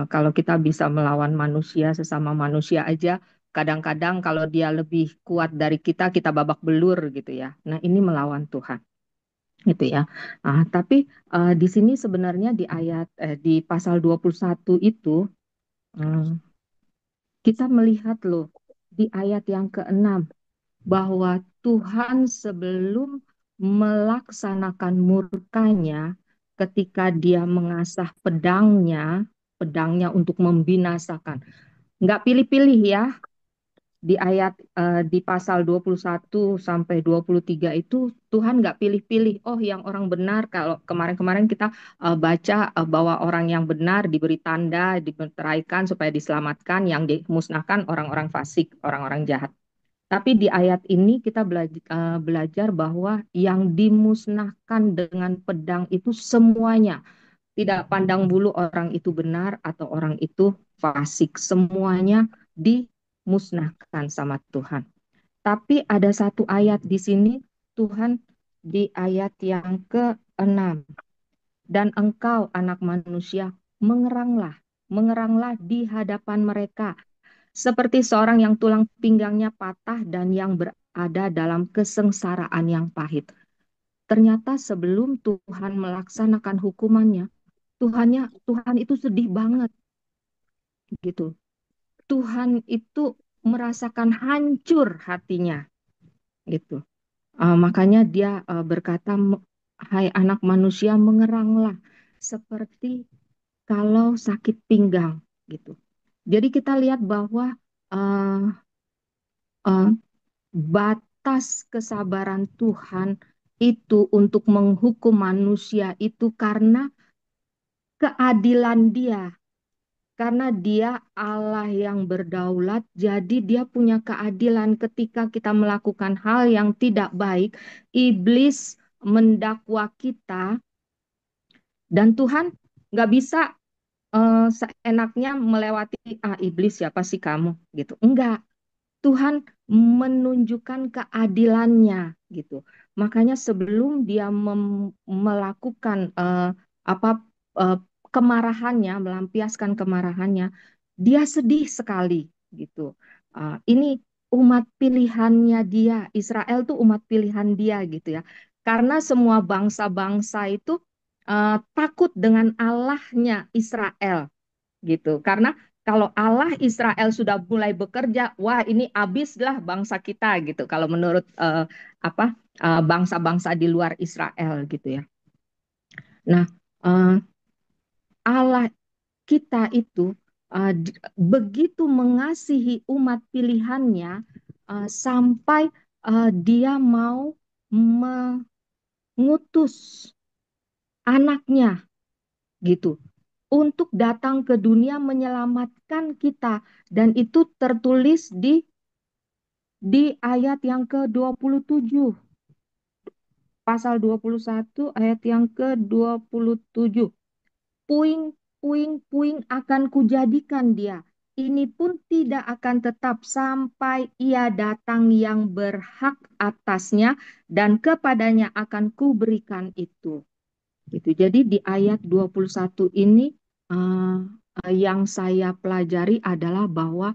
Kalau kita bisa melawan manusia sesama manusia aja, kadang-kadang kalau dia lebih kuat dari kita babak belur gitu ya. Nah, ini melawan Tuhan gitu ya. Tapi di sini sebenarnya di pasal 21 itu eh, kita melihat loh di ayat yang ke-6 bahwa Tuhan sebelum melaksanakan murkanya ketika dia mengasah pedangnya untuk membinasakan. Nggak pilih-pilih ya, di pasal 21 sampai 23 itu Tuhan nggak pilih-pilih. Oh, yang orang benar kalau kemarin-kemarin kita baca bahwa orang yang benar diberi tanda, dimeteraikan supaya diselamatkan, yang dimusnahkan orang-orang fasik, orang-orang jahat. Tapi di ayat ini kita belajar bahwa yang dimusnahkan dengan pedang itu semuanya, tidak pandang bulu orang itu benar atau orang itu fasik, semuanya dimusnahkan sama Tuhan. Tapi ada satu ayat di sini, Tuhan di ayat yang ke-6. Dan engkau anak manusia mengeranglah di hadapan mereka seperti seorang yang tulang pinggangnya patah dan yang berada dalam kesengsaraan yang pahit. Ternyata sebelum Tuhan melaksanakan hukumannya, Tuhan itu sedih banget gitu. Tuhan itu merasakan hancur hatinya gitu. Makanya dia berkata, hai anak manusia mengeranglah seperti kalau sakit pinggang gitu. Jadi kita lihat bahwa uh, uh, batas kesabaran Tuhan itu untuk menghukum manusia itu karena keadilan Dia. Karena Dia Allah yang berdaulat, jadi Dia punya keadilan ketika kita melakukan hal yang tidak baik. Iblis mendakwa kita dan Tuhan nggak bisa seenaknya melewati iblis siapa sih kamu gitu. Enggak. Tuhan menunjukkan keadilannya gitu. Makanya sebelum dia melakukan apa kemarahannya, melampiaskan kemarahannya, dia sedih sekali gitu. Ini umat pilihannya dia, Israel tuh umat pilihan dia gitu ya. Karena semua bangsa-bangsa itu takut dengan Allahnya Israel gitu. Karena kalau Allah Israel sudah mulai bekerja, wah ini habislah bangsa kita gitu. Kalau menurut bangsa-bangsa di luar Israel gitu ya. Nah, eh, Allah kita itu begitu mengasihi umat pilihannya sampai dia mau mengutus anaknya gitu untuk datang ke dunia menyelamatkan kita, dan itu tertulis di ayat yang ke-27, pasal 21 ayat yang ke-27. Puing, puing, puing akan kujadikan dia. Ini pun tidak akan tetap sampai ia datang yang berhak atasnya, dan kepadanya akan kuberikan itu. Gitu. Jadi di ayat 21 ini yang saya pelajari adalah bahwa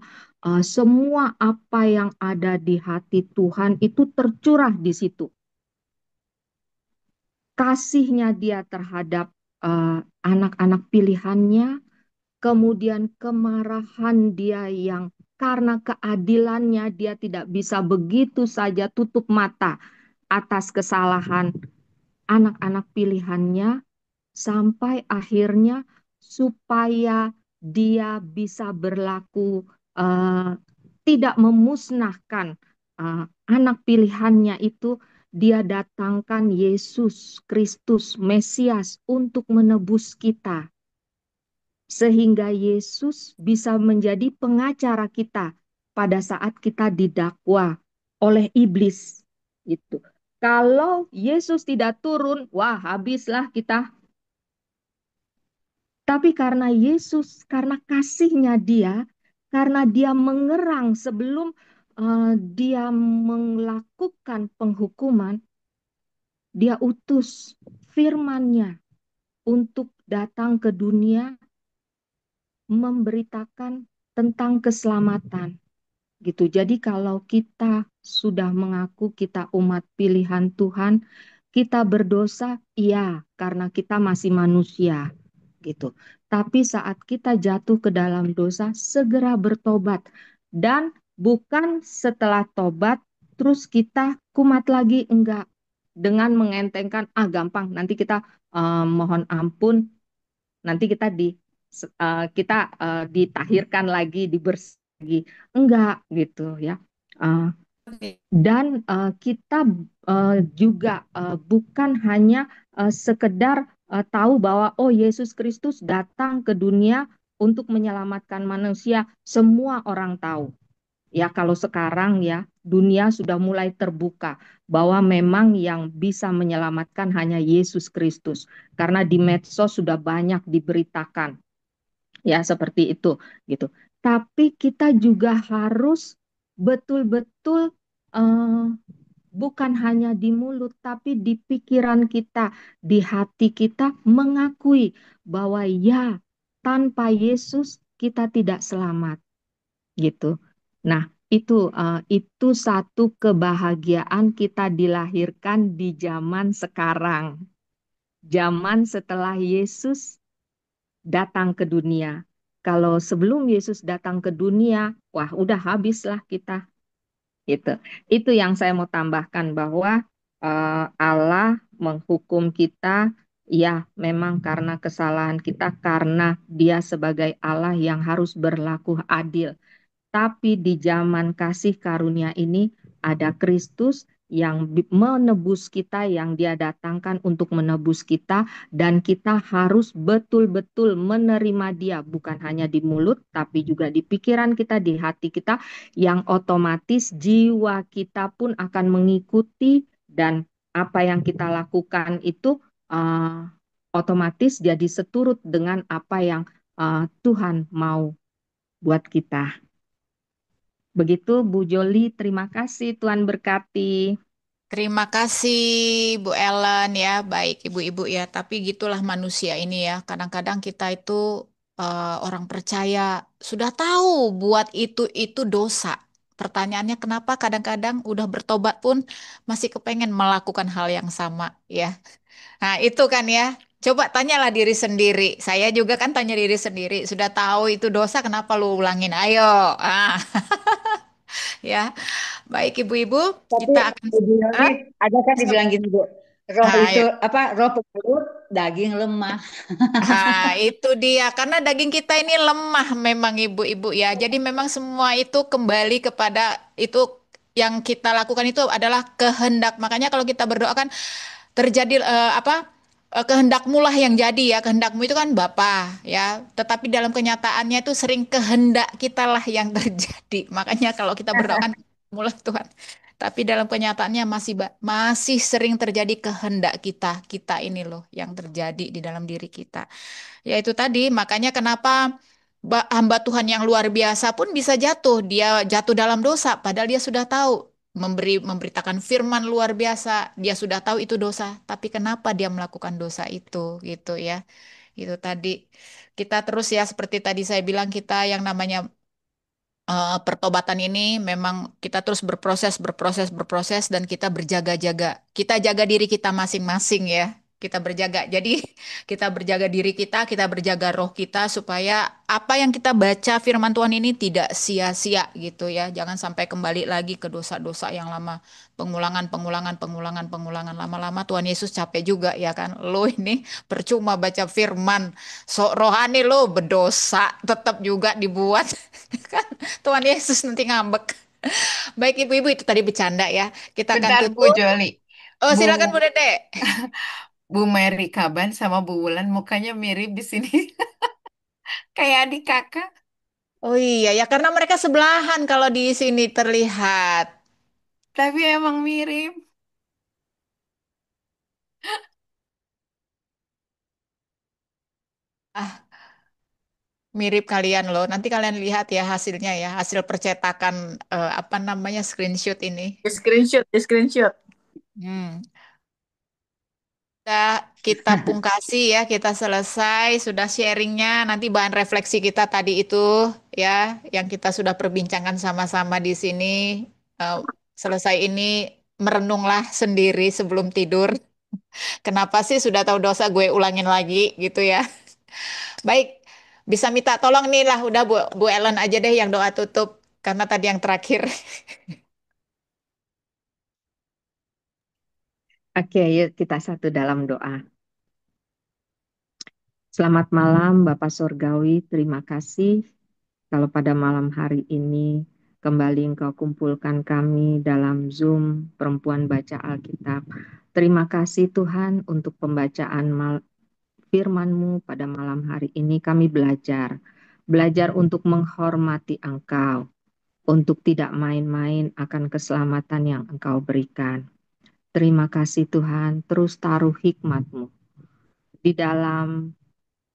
semua apa yang ada di hati Tuhan itu tercurah di situ. Kasihnya dia terhadap anak-anak pilihannya, kemudian kemarahan dia yang karena keadilannya dia tidak bisa begitu saja tutup mata atas kesalahan anak-anak pilihannya, sampai akhirnya supaya dia bisa berlaku tidak memusnahkan anak pilihannya itu, dia datangkan Yesus Kristus Mesias untuk menebus kita, sehingga Yesus bisa menjadi pengacara kita pada saat kita didakwa oleh iblis itu. Kalau Yesus tidak turun, wah habislah kita. Tapi karena Yesus, karena kasihnya dia, karena dia mengerang sebelum dia melakukan penghukuman, dia utus firman-Nya untuk datang ke dunia memberitakan tentang keselamatan. Gitu. Jadi kalau kita sudah mengaku kita umat pilihan Tuhan, kita berdosa, iya, karena kita masih manusia, gitu. Tapi saat kita jatuh ke dalam dosa, segera bertobat, dan bukan setelah tobat terus kita kumat lagi, enggak. Dengan mengentengkan, gampang, nanti kita mohon ampun, nanti kita ditahirkan lagi, dibersih lagi, enggak gitu ya. Dan kita juga bukan hanya sekedar tahu bahwa oh Yesus Kristus datang ke dunia untuk menyelamatkan manusia, semua orang tahu. Ya kalau sekarang ya dunia sudah mulai terbuka bahwa memang yang bisa menyelamatkan hanya Yesus Kristus, karena di medsos sudah banyak diberitakan ya seperti itu gitu. Tapi kita juga harus betul-betul bukan hanya di mulut tapi di pikiran kita, di hati kita mengakui bahwa ya tanpa Yesus kita tidak selamat gitu. Nah, itu satu kebahagiaan kita dilahirkan di zaman sekarang. Zaman setelah Yesus datang ke dunia. Kalau sebelum Yesus datang ke dunia, wah udah habislah kita. Gitu. Itu yang saya mau tambahkan bahwa Allah menghukum kita ya memang karena kesalahan kita, karena Dia sebagai Allah yang harus berlaku adil. Tapi di zaman kasih karunia ini ada Kristus yang menebus kita, yang dia datangkan untuk menebus kita, dan kita harus betul-betul menerima dia, bukan hanya di mulut, tapi juga di pikiran kita, di hati kita, yang otomatis jiwa kita pun akan mengikuti, dan apa yang kita lakukan itu otomatis jadi seturut dengan apa yang Tuhan mau buat kita. Begitu Bu Joli, terima kasih, Tuhan berkati. Terima kasih Bu Ellen ya, baik ibu-ibu ya. Tapi gitulah manusia ini ya. Kadang-kadang kita itu orang percaya sudah tahu buat itu dosa. Pertanyaannya kenapa kadang-kadang udah bertobat pun masih kepengen melakukan hal yang sama ya. Nah itu kan ya. Coba tanyalah diri sendiri. Saya juga kan tanya diri sendiri. Sudah tahu itu dosa, kenapa lu ulangin? Ayo. Ah, ya. Baik ibu-ibu, Tapi kita akan. Ibu Yoli, Ah, ada kan dibilang gini Bu, roh itu ayo. apa? Roh pengelut, daging lemah. Ah, itu dia. Karena daging kita ini lemah memang ibu-ibu ya. Jadi memang semua itu kembali kepada itu yang kita lakukan itu adalah kehendak. Makanya kalau kita berdoa kan terjadi kehendakmu lah yang jadi ya. Kehendakmu itu kan Bapa ya. Tetapi dalam kenyataannya itu sering kehendak kita lah yang terjadi. Makanya kalau kita berdoa kan mulai Tuhan. Tapi dalam kenyataannya masih sering terjadi kehendak kita ini loh yang terjadi di dalam diri kita. Ya itu tadi, makanya kenapa hamba Tuhan yang luar biasa pun bisa jatuh. Dia jatuh dalam dosa, padahal dia sudah tahu memberitakan firman luar biasa. Dia sudah tahu itu dosa, tapi kenapa dia melakukan dosa itu, gitu ya. Itu tadi. Kita terus ya seperti tadi saya bilang kita yang namanya pertobatan ini memang kita terus berproses dan kita berjaga-jaga. Kita jaga diri kita masing-masing ya. Kita berjaga. Jadi kita berjaga diri kita berjaga roh kita supaya apa yang kita baca firman Tuhan ini tidak sia-sia gitu ya. Jangan sampai kembali lagi ke dosa-dosa yang lama. Pengulangan. Lama-lama Tuhan Yesus capek juga ya kan. Lo ini percuma baca firman. Sok rohani lo berdosa tetap juga dibuat. Kan Tuhan Yesus nanti ngambek. Baik ibu-ibu itu tadi bercanda ya. Kita akan Bentar Bu tutup. Joli. Oh Bu silakan Bu Dede. Bu Mary Kaban sama Bu Wulan mukanya mirip di sini. Kayak adik kakak. Oh iya ya karena mereka sebelahan kalau di sini terlihat. Tapi emang mirip. Ah, mirip kalian loh. Nanti kalian lihat ya hasilnya ya, hasil percetakan apa namanya screenshot ini. Di screenshot. Hmm. Sudah kita pungkasi ya, kita selesai, sudah sharingnya. Nanti bahan refleksi kita tadi itu ya, yang kita sudah perbincangkan sama-sama di sini. Eh, Selesai ini merenunglah sendiri sebelum tidur. Kenapa sih sudah tahu dosa gue ulangin lagi gitu ya. Baik, bisa minta tolong nih lah, udah Bu Ellen aja deh yang doa tutup karena tadi yang terakhir. Oke, yuk kita satu dalam doa. Selamat malam Bapak Sorgawi, terima kasih kalau pada malam hari ini kembali Engkau kumpulkan kami dalam Zoom Perempuan Baca Alkitab. Terima kasih Tuhan untuk pembacaan firman-Mu pada malam hari ini kami belajar. Belajar untuk menghormati Engkau, untuk tidak main-main akan keselamatan yang Engkau berikan. Terima kasih Tuhan, terus taruh hikmat-Mu di dalam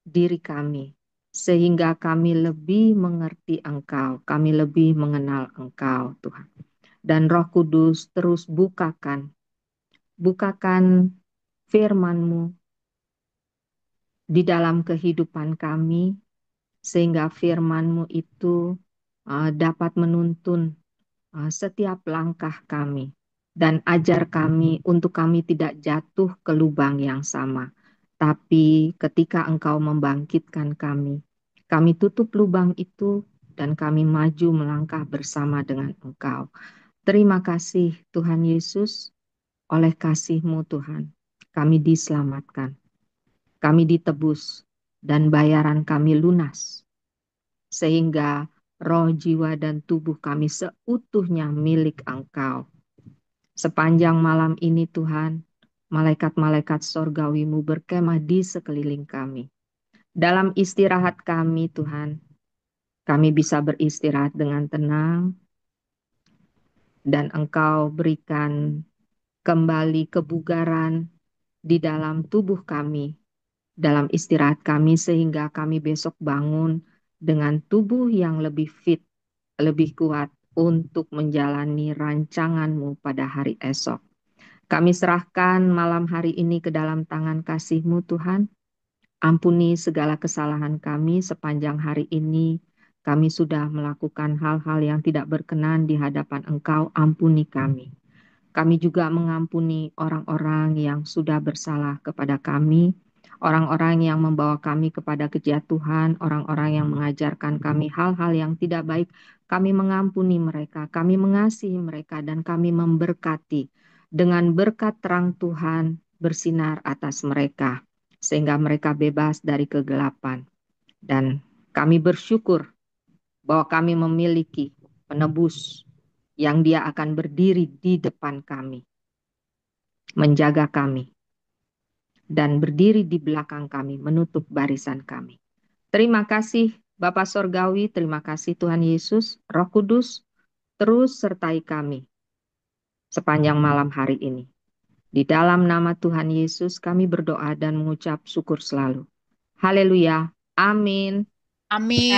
diri kami, sehingga kami lebih mengerti Engkau, kami lebih mengenal Engkau, Tuhan. Dan Roh Kudus terus bukakan firman-Mu di dalam kehidupan kami, sehingga firman-Mu itu dapat menuntun setiap langkah kami, dan ajar kami untuk kami tidak jatuh ke lubang yang sama. Tapi ketika Engkau membangkitkan kami tutup lubang itu dan kami maju melangkah bersama dengan Engkau. Terima kasih Tuhan Yesus, oleh kasih-Mu Tuhan, kami diselamatkan, kami ditebus, dan bayaran kami lunas, sehingga roh, jiwa, dan tubuh kami seutuhnya milik Engkau. Sepanjang malam ini Tuhan, malaikat-malaikat sorgawi-Mu berkemah di sekeliling kami. Dalam istirahat kami Tuhan, kami bisa beristirahat dengan tenang, dan Engkau berikan kembali kebugaran di dalam tubuh kami, dalam istirahat kami, sehingga kami besok bangun dengan tubuh yang lebih fit, lebih kuat untuk menjalani rancangan-Mu pada hari esok. Kami serahkan malam hari ini ke dalam tangan kasih-Mu Tuhan. Ampuni segala kesalahan kami sepanjang hari ini. Kami sudah melakukan hal-hal yang tidak berkenan di hadapan Engkau. Ampuni kami. Kami juga mengampuni orang-orang yang sudah bersalah kepada kami, orang-orang yang membawa kami kepada kejatuhan, orang-orang yang mengajarkan kami hal-hal yang tidak baik. Kami mengampuni mereka, kami mengasihi mereka, dan kami memberkati dengan berkat terang Tuhan bersinar atas mereka, sehingga mereka bebas dari kegelapan. Dan kami bersyukur bahwa kami memiliki penebus yang Dia akan berdiri di depan kami, menjaga kami, dan berdiri di belakang kami, menutup barisan kami. Terima kasih Bapa Sorgawi, terima kasih Tuhan Yesus, Roh Kudus, terus sertai kami sepanjang malam hari ini. Di dalam nama Tuhan Yesus kami berdoa dan mengucap syukur selalu. Haleluya. Amin. Amin.